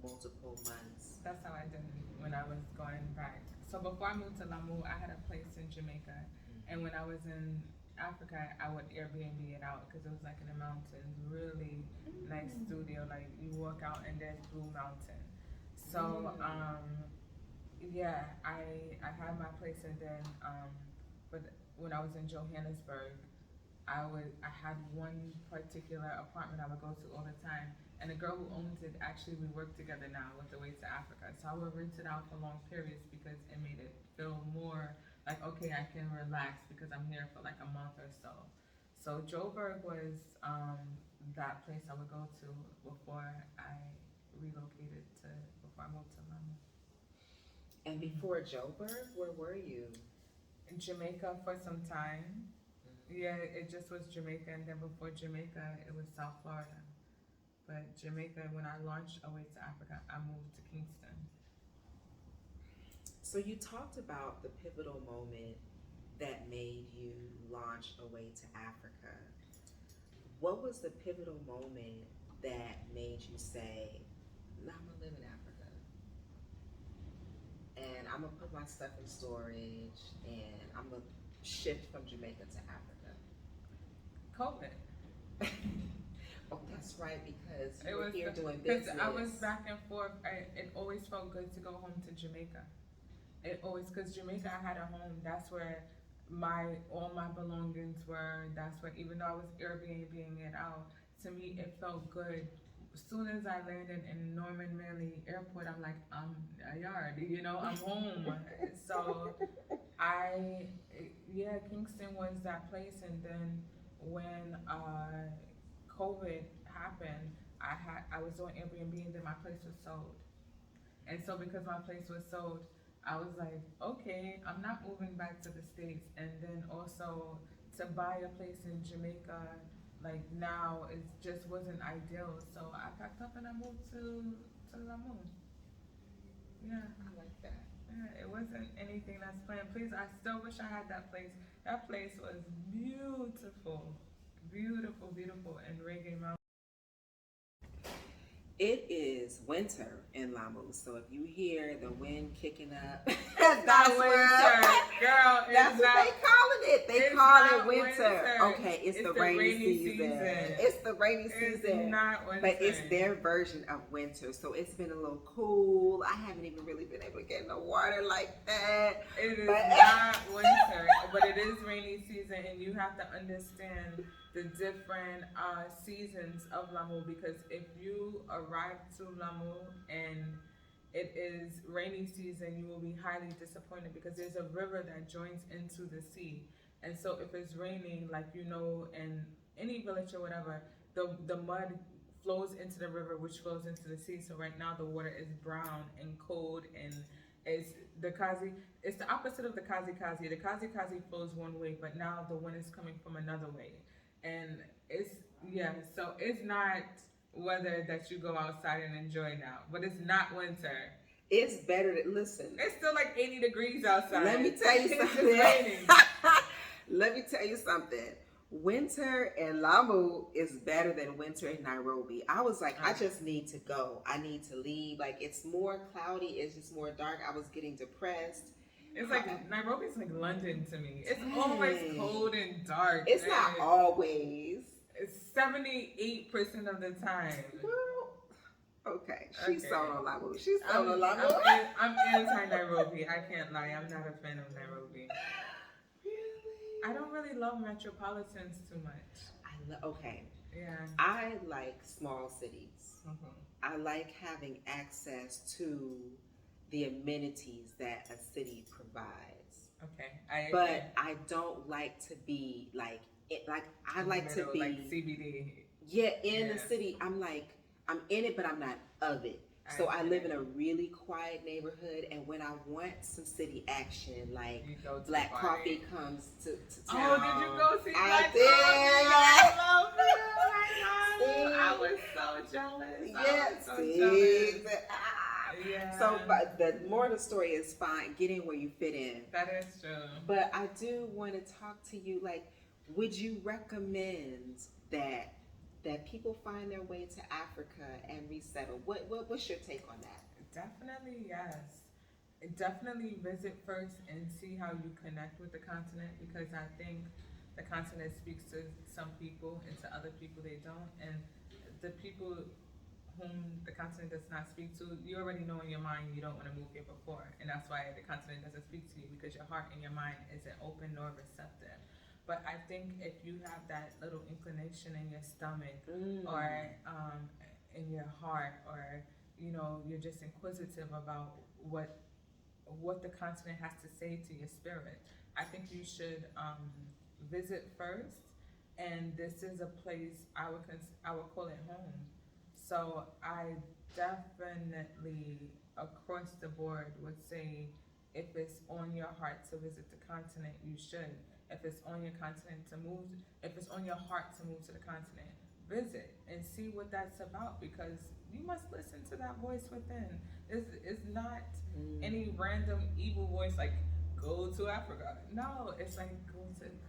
multiple months. That's how I did it when I was going back. So before I moved to Lamu, I had a place in Jamaica, and when I was in Africa, I would Airbnb it out because it was like in the mountains, really nice studio. Like you walk out and there's Blue Mountain. So I had my place, and then but when I was in Johannesburg, I had one particular apartment I would go to all the time, and the girl who owns it, actually we work together now with the Way to Africa. So I would rent it out for long periods because it made it feel more like, okay, I can relax because I'm here for like a month or so. So Joburg was that place I would go to before I moved to Lamu. And before Joburg, where were you? In Jamaica for some time. Yeah, it just was Jamaica, and then before Jamaica, it was South Florida. But Jamaica, when I launched Away to Africa, I moved to Kingston. So you talked about the pivotal moment that made you launch Away to Africa. What was the pivotal moment that made you say, "No, I'm gonna live in Africa, and I'm gonna put my stuff in storage, and I'm gonna shift from Jamaica to Africa"? COVID. Oh, that's right, because It you were was here doing because business. I was back and forth. It always felt good to go home to Jamaica. It always, because Jamaica, I had a home. That's where all my belongings were. That's where, even though I was Airbnb-ing it out, to me it felt good. As soon as I landed in Norman Manley Airport, I'm like, I'm a yard, I'm home. So yeah, Kingston was that place. And then when COVID happened, I was doing Airbnb, and then my place was sold. And so because my place was sold, I was like, okay, I'm not moving back to the States. And then also to buy a place in Jamaica, like now, it just wasn't ideal. So I packed up and I moved to Lamu. Yeah. I like that. Yeah, it wasn't anything that's planned. Please, I still wish I had that place. That place was beautiful. Beautiful, beautiful. And Reggae Mountain. It is winter in Lamu, so if you hear the wind kicking up, It's not winter, girl. That's what they calling it. They It's call it not winter. Okay, it's the rainy season. It's the rainy It's season. not winter. But it's their version of winter, so it's been a little cool. I haven't even really been able to get in the water like that. It is But- not winter, but it is rainy season, and you have to understand the different seasons of Lamu, because if you arrive to Lamu and it is rainy season, you will be highly disappointed, because there's a river that joins into the sea. And so if it's raining, like in any village or whatever, the mud flows into the river, which flows into the sea. So right now the water is brown and cold, and it's the opposite of the Kazi Kazi. The Kazi Kazi flows one way, but now the wind is coming from another way. And so it's not weather that you go outside and enjoy now, but it's not winter. It's better to listen. It's still like 80 degrees outside. Let me tell you It's just something. raining. Let me tell you something. Winter in Lamu is better than winter in Nairobi. I was like, I just need to go. I need to leave. Like, it's more cloudy. It's just more dark. I was getting depressed. It's like Nairobi's like London to me. It's always cold and dark. It's not always. It's 78% of the time. Well, okay. She's sold on Lamu. She's I'm, sold on Lamu. I'm anti-Nairobi. I can't lie. I'm not a fan of Nairobi. Really? I don't really love metropolitans too much. Okay. Yeah. I like small cities. Mm-hmm. I like having access to the amenities that a city provides. Okay. But I don't like to be I like to be like CBD. Yeah, in the city. I'm in it, but I'm not of it. So I live in a really quiet neighborhood, and when I want some city action, like Black Coffee comes to town. Oh, did you go see I Black did. Coffee? I love it. I was so jealous. Yes. I was so jealous. Yeah. So, but the moral of the story is fine. Get in where you fit in. That is true. But I do want to talk to you. Like, would you recommend that people find their way to Africa and resettle? What's your take on that? Definitely, yes. Definitely visit first and see how you connect with the continent, because I think the continent speaks to some people, and to other people they don't. And the people whom the continent does not speak to, you already know in your mind you don't want to move here before. And that's why the continent doesn't speak to you, because your heart and your mind isn't open nor receptive. But I think if you have that little inclination in your stomach or in your heart, or you're just inquisitive about what the continent has to say to your spirit, I think you should visit first. And this is a place I would call it home. So I definitely across the board would say, if it's on your heart to visit the continent, you should. If it's on your continent to move, if it's on your heart to move to the continent, visit and see what that's about, because you must listen to that voice within. It's not any random evil voice like, go to Africa. No, it's like,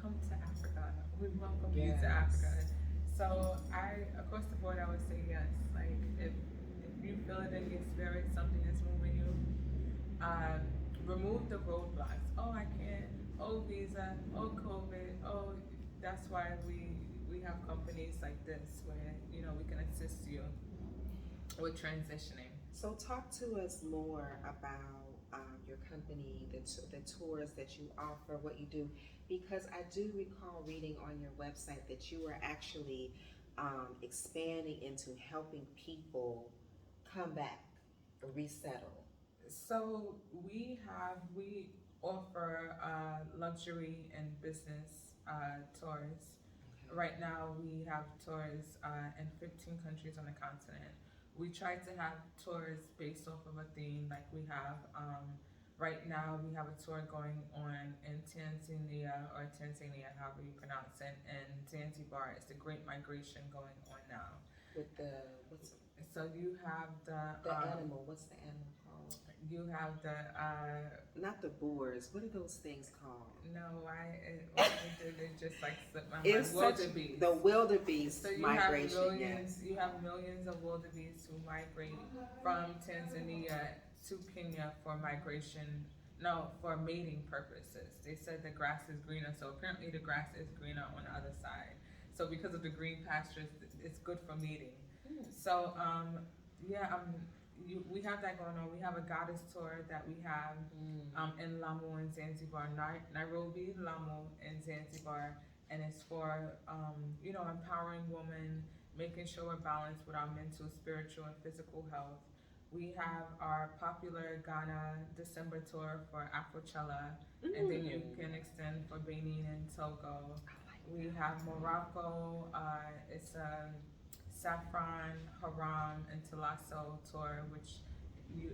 come to Africa. We welcome you to Africa. So across the board, I would say yes. Like, if you feel it in your spirit, something is moving you, remove the roadblocks. Oh, I can't. Oh, visa. Oh, COVID. Oh, that's why we we have companies like this where, you know, we can assist you with transitioning. So talk to us more about your company, the tours that you offer, what you do, because I do recall reading on your website that you are actually expanding into helping people come back, resettle. So we offer luxury and business tours. Okay. Right now we have tours in 15 countries on the continent. We try to have tours based off of a theme. Like we have right now we have a tour going on in Tanzania, however you pronounce it, and Zanzibar. It's the Great Migration going on now. With the what's So you have the animal? What's the animal called? you have the Not the boars. What are those things called? no, what they did, it just like slipped my mind. It's such Wildebeest. the wildebeest So you migration. have millions, you have millions of wildebeest who migrate from Tanzania to Kenya for migration. No, for mating purposes. They said the grass is greener, so apparently the grass is greener on the other side. So because of the green pastures, it's good for mating. So yeah, we have that going on. We have a goddess tour that we have in Lamu and Zanzibar, Nairobi, Lamu, and Zanzibar, and it's for you know, empowering women, making sure we're balanced with our mental, spiritual, and physical health. We have our popular Ghana December tour for Afrochella, and then you can extend for Benin and Togo. We have Morocco. It's a Saffron, Haram, and Talasso tour, which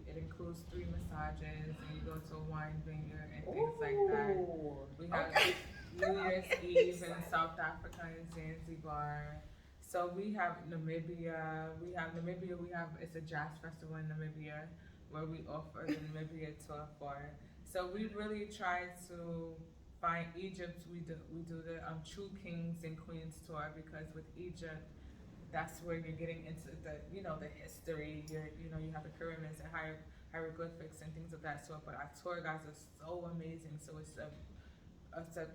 it includes 3 massages, and you go to a wine vineyard and things like that. We have New Year's Eve in South Africa and Zanzibar. So we have Namibia. We have it's a jazz festival in Namibia where we offer the Namibia tour for. So we really try to find Egypt. We do the True Kings and Queens tour, because with Egypt, that's where you're getting into the, you know, the history. You have the pyramids and hieroglyphics and things of that sort. But our tour guides are so amazing. So it's a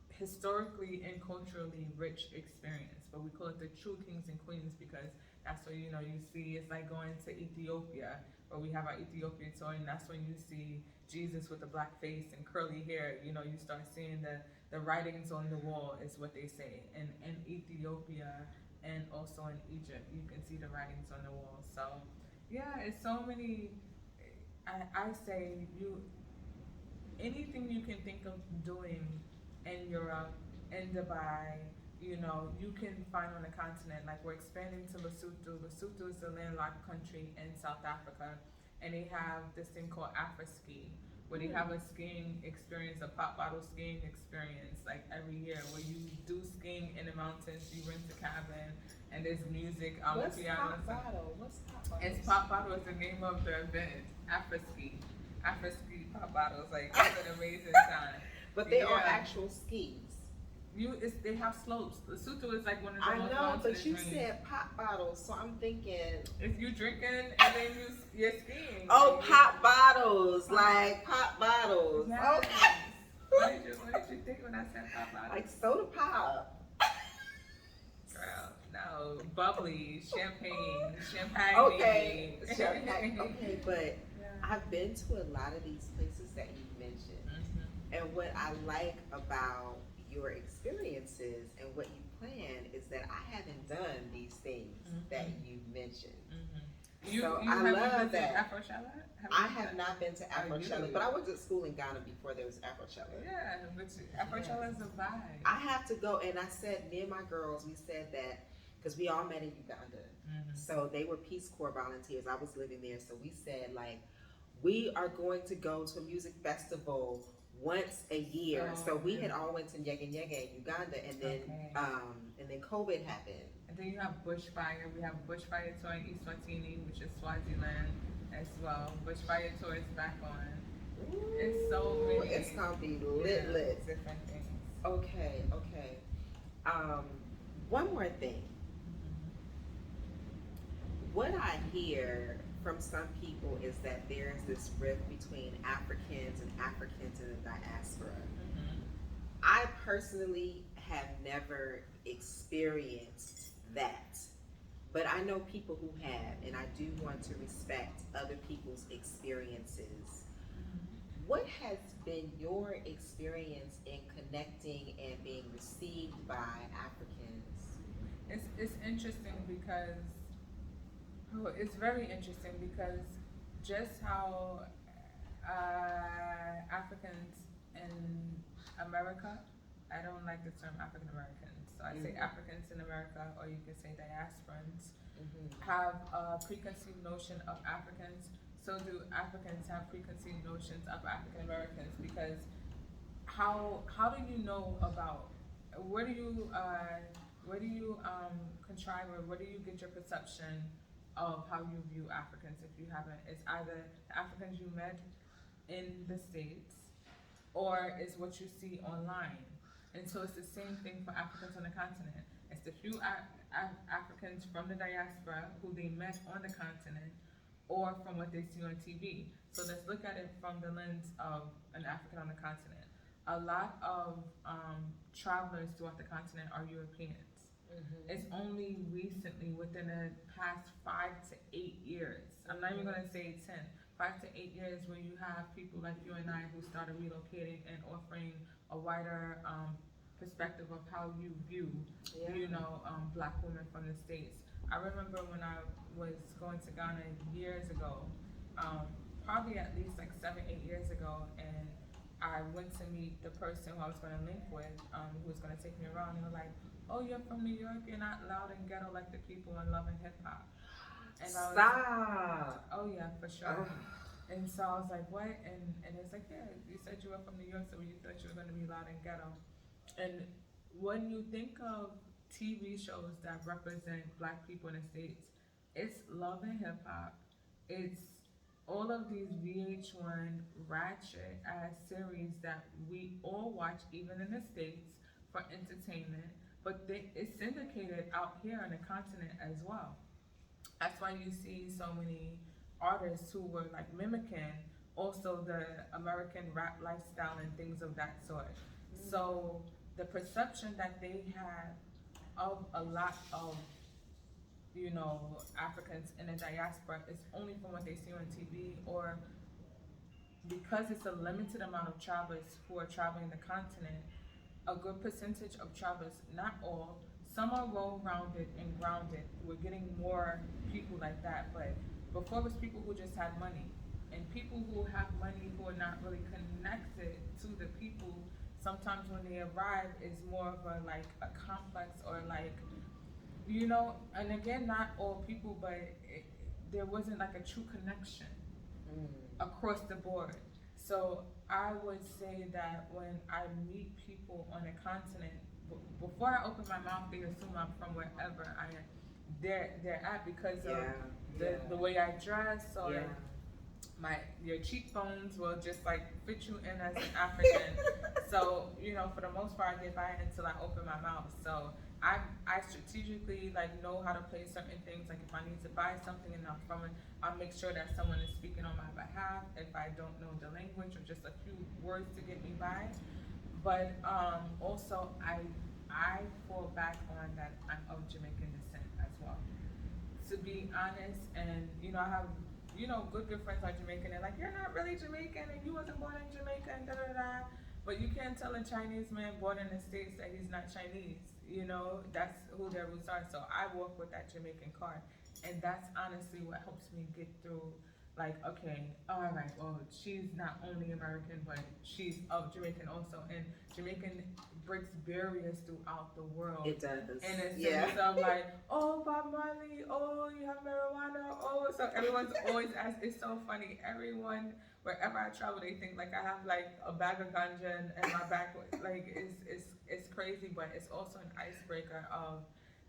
historically and culturally rich experience. But we call it the True Kings and Queens because that's where, you know, you see it's like going to Ethiopia, where we have our Ethiopian tour, and that's when you see Jesus with the black face and curly hair. You know, you start seeing the writings on the wall, is what they say. And in Ethiopia and also in Egypt, you can see the writings on the wall. So yeah, it's so many. I say anything you can think of doing in Europe, in Dubai, you know, you can find on the continent. Like we're expanding to Lesotho. Lesotho is a landlocked country in South Africa, and they have this thing called Afro-Ski, where they have a skiing experience, a pop bottle skiing experience, like every year, where you do skiing in the mountains. You rent a cabin, and there's music on the piano. What's pop bottle? It's pop bottle is the name of the event. Afro-Ski pop bottles. Like it's an amazing time. But they are actual skis. They have slopes. Lesotho is like one of the I most know, but you range. said pop bottles, so I'm thinking. If you drinking and then you're skiing. Oh, pop bottles, like pop bottles. Yes. Okay. What did you think when I said pop bottles? Like soda pop. Girl, no, bubbly, champagne. Okay, champagne. Okay, but I've been to a lot of these places that you mentioned, and what I like about your experiences and what you plan is that I haven't done these things that you mentioned. So I love that. Afrochella? I have not been to Afrochella, but I went to school in Ghana before there was Afrochella. Yeah, but Afrochella is a vibe. I have to go, and I said, me and my girls, we said that because we all met in Uganda. So they were Peace Corps volunteers. I was living there, so we said like, we are going to go to a music festival once a year. So we had all went to Nyege Nyege in Uganda, and then COVID happened. And then you have Bushfire. We have Bushfire tour in Eswatini, which is Swaziland as well. Bushfire tour is back on. Ooh, It's so many. It's gonna be lit. Different things. Okay. One more thing. What I hear from some people is that there's this rift between Africans in the diaspora. I personally have never experienced that. But I know people who have, and I do want to respect other people's experiences. What has been your experience in connecting and being received by Africans? It's interesting because it's very interesting because just how Africans in America, I don't like the term African Americans, so I say Africans in America, or you can say diasporans, have a preconceived notion of Africans. So do Africans have preconceived notions of African Americans? Because how do you know about where do you contrive, or where do you get your perception of how you view Africans if you haven't? It's either the Africans you met in the States, or it's what you see online. And so it's the same thing for Africans on the continent. It's the few Africans from the diaspora who they met on the continent, or from what they see on TV. So let's look at it from the lens of an African on the continent. A lot of travelers throughout the continent are Europeans. It's only recently, within the past 5 to 8 years, I'm not even gonna say 10, 5 to 8 years, where you have people like you and I who started relocating and offering a wider perspective of how you view, Black women from the States. I remember when I was going to Ghana years ago, probably at least like 7, 8 years ago, and I went to meet the person who I was going to link with, who was going to take me around. And they were like, "Oh, you're from New York. You're not loud and ghetto like the people in Love and Hip Hop." And I was Stop. "Oh yeah, for sure." And so I was like, "What?" And it's like, "Yeah, you said you were from New York, so you thought you were going to be loud and ghetto." And when you think of TV shows that represent Black people in the States, it's Love and Hip Hop. It's all of these VH1 ratchet ass series that we all watch, even in the States, for entertainment. But it's syndicated out here on the continent as well. That's why you see so many artists who were like mimicking also the American rap lifestyle and things of that sort. So the perception that they have of a lot of Africans in the diaspora is only from what they see on TV, or because it's a limited amount of travelers who are traveling the continent. A good percentage of travelers, not all, some are well-rounded and grounded. We're getting more people like that, but before it was people who just had money, and people who have money who are not really connected to the people. Sometimes when they arrive, it's more of a complex, or and again, not all people, but there wasn't like a true connection across the board. So I would say that when I meet people on a continent, before I open my mouth, they assume I'm from wherever I am. They're at, because of the way I dress, or your cheekbones will just fit you in as an African. So for the most part, I get by until I open my mouth. So I strategically know how to play certain things. Like if I need to buy something and I'm from it, I'll make sure that someone is speaking on my behalf if I don't know the language, or just a few words to get me by. But also I fall back on that I'm of Jamaican descent as well. To be honest, and I have good friends are Jamaican. They're like, "You're not really Jamaican, and you wasn't born in Jamaica, and da da da." But you can't tell a Chinese man born in the States that he's not Chinese. That's who their roots are. So I walk with that Jamaican card, and that's honestly what helps me get through. Okay, all right, well, she's not only American, but she's of Jamaican also, and Jamaican breaks barriers throughout the world. It does. And it's of "Oh, Bob Marley, oh, you have marijuana, oh," so everyone's always asking. It's so funny. Everyone, wherever I travel, they think I have a bag of ganja in my back. It's crazy, but it's also an icebreaker of,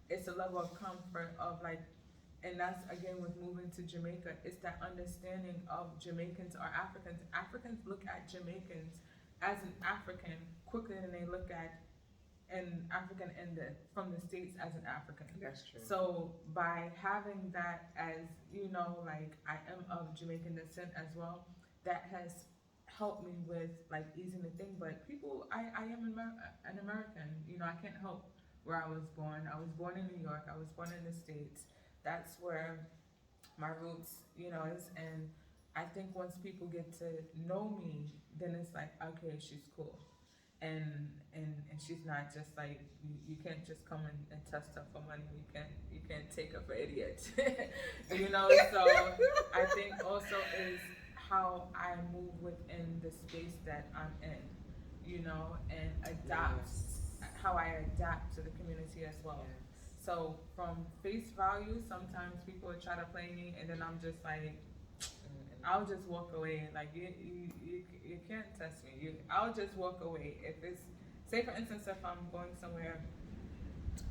it's a level of comfort of and that's again with moving to Jamaica. It's that understanding of Jamaicans or Africans. Africans look at Jamaicans as an African quicker than they look at an African from the States as an African. That's true. So by having that as I am of Jamaican descent as well, that has help me with like easing the thing. But people, I am an American. You know, I can't help where I was born. I was born in New York. I was born in the States. That's where my roots, you know, is. And I think once people get to know me, then it's like, okay, she's cool. And she's not just like you can't just come and test her for money. You can't take her for idiot. You know, so I think also is how I move within the space that I'm in, you know, and adapt how I adapt to the community as well. So from face value, sometimes people will try to play me, and then I'm just like, I'll just walk away. Like you can't test me. I'll just walk away. If it's, say for instance, if I'm going somewhere,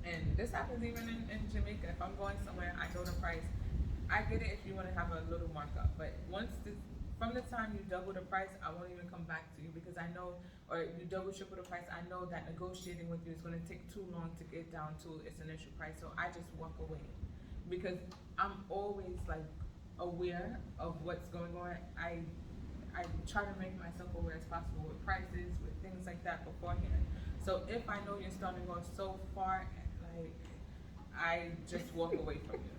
and this happens even in Jamaica. If I'm going somewhere, I know the price. I get it if you want to have a little markup, but from the time you double the price, I won't even come back to you because I know, or you double triple the price, I know that negotiating with you is going to take too long to get down to its initial price. So I just walk away because I'm always like aware of what's going on. I try to make myself aware as possible with prices, with things like that beforehand. So if I know you're starting to go so far, like I just walk away from you.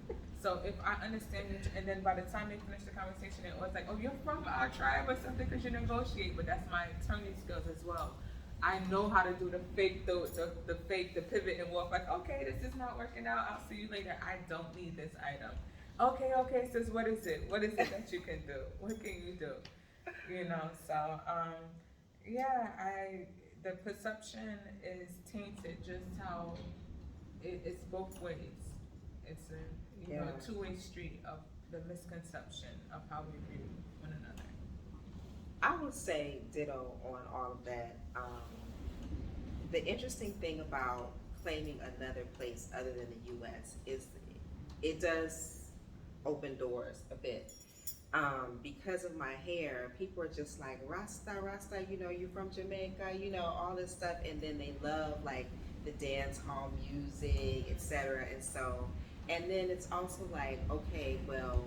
So if I understand you, and then by the time they finish the conversation, it was like, oh, you're from our tribe or something because you negotiate, but that's my attorney skills as well. I know how to do the fake, the pivot and walk like, okay, this is not working out. I'll see you later. I don't need this item. Okay, sis, what is it? What is it that you can do? What can you do? You know, so yeah, the perception is tainted just how it's both ways. It's a two-way street of the misconception of how we view one another. I would say ditto on all of that. The interesting thing about claiming another place other than the U.S. is it does open doors a bit. Because of my hair, people are just like, Rasta, you know, you're from Jamaica, you know, all this stuff. And then they love like the dance hall music, etc. And then it's also like, okay, well,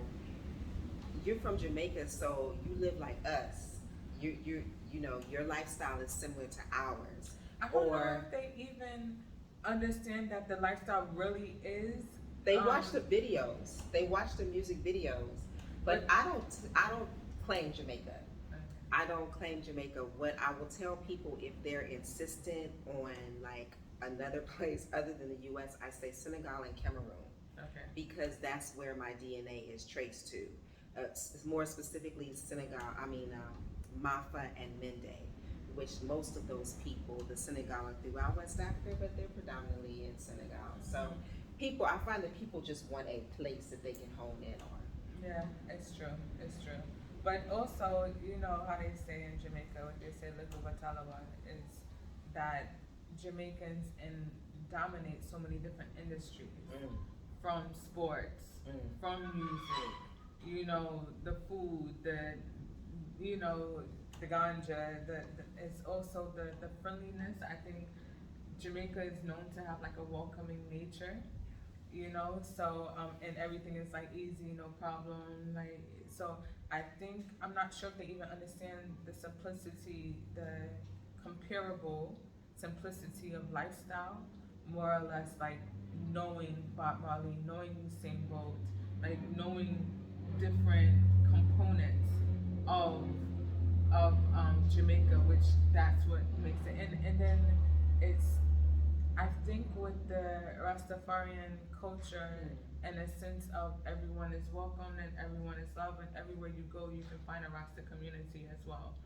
you're from Jamaica, so you live like us. You know, your lifestyle is similar to ours. I don't know if they even understand that the lifestyle really is. They watch the videos. They watch the music videos. But I don't claim Jamaica. Okay. I don't claim Jamaica. What I will tell people if they're insistent on like another place other than the U.S., I say Senegal and Cameroon. Okay. Because that's where my DNA is traced to. More specifically, Senegal. Mafa and Mende, which most of those people, the Senegal are throughout West Africa, but they're predominantly in Senegal. So I find that people just want a place that they can hone in on. Yeah, it's true. But also, you know how they say in Jamaica, what they say, "Little Batalawa," is that Jamaicans dominate so many different industries, from sports, from music, you know, the food, the ganja. It's also the friendliness. I think Jamaica is known to have like a welcoming nature. You know, so and everything is like easy, no problem. Like, so I think I'm not sure if they even understand the simplicity, the comparable simplicity of lifestyle, more or less like knowing Bob Marley, knowing Usain Bolt, like knowing different components of Jamaica, which that's what makes it. And then it's, I think with the Rastafarian culture and a sense of everyone is welcome and everyone is loved, and everywhere you go you can find a Rasta community as well.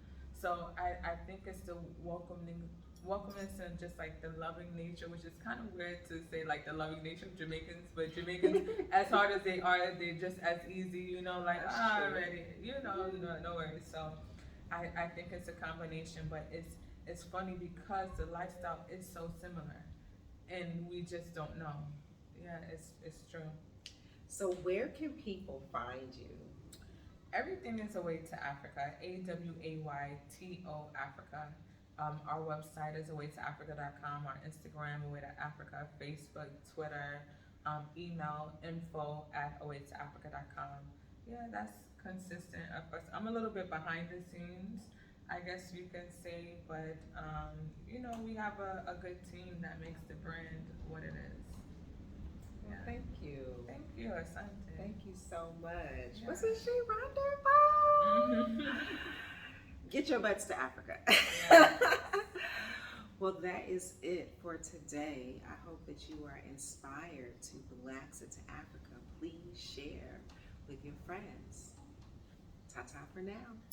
So I think it's the welcomeness and just like the loving nature, which is kind of weird to say like the loving nature of Jamaicans, but Jamaicans, as hard as they are, they're just as easy, you know, like already, you know, no worries. So I think it's a combination, but it's funny because the lifestyle is so similar and we just don't know. Yeah, it's true. So where can people find you? Everything is Away to Africa, AWAYTO Africa. Our website is awaytoafrica.com, our Instagram, Away to Africa, Facebook, Twitter, email info@awaytoafrica.com. Yeah, that's consistent. Of course, I'm a little bit behind the scenes. I guess you can say, but you know, we have a good team that makes the brand what it is. Well, Yeah. thank you. Thank you, Asante. Thank you so much. Yeah. Wasn't she wonderful? Mhm. Get your butts to Africa. Yes. Well, that is it for today. I hope that you are inspired to relax it to Africa. Please share with your friends. Ta-ta for now.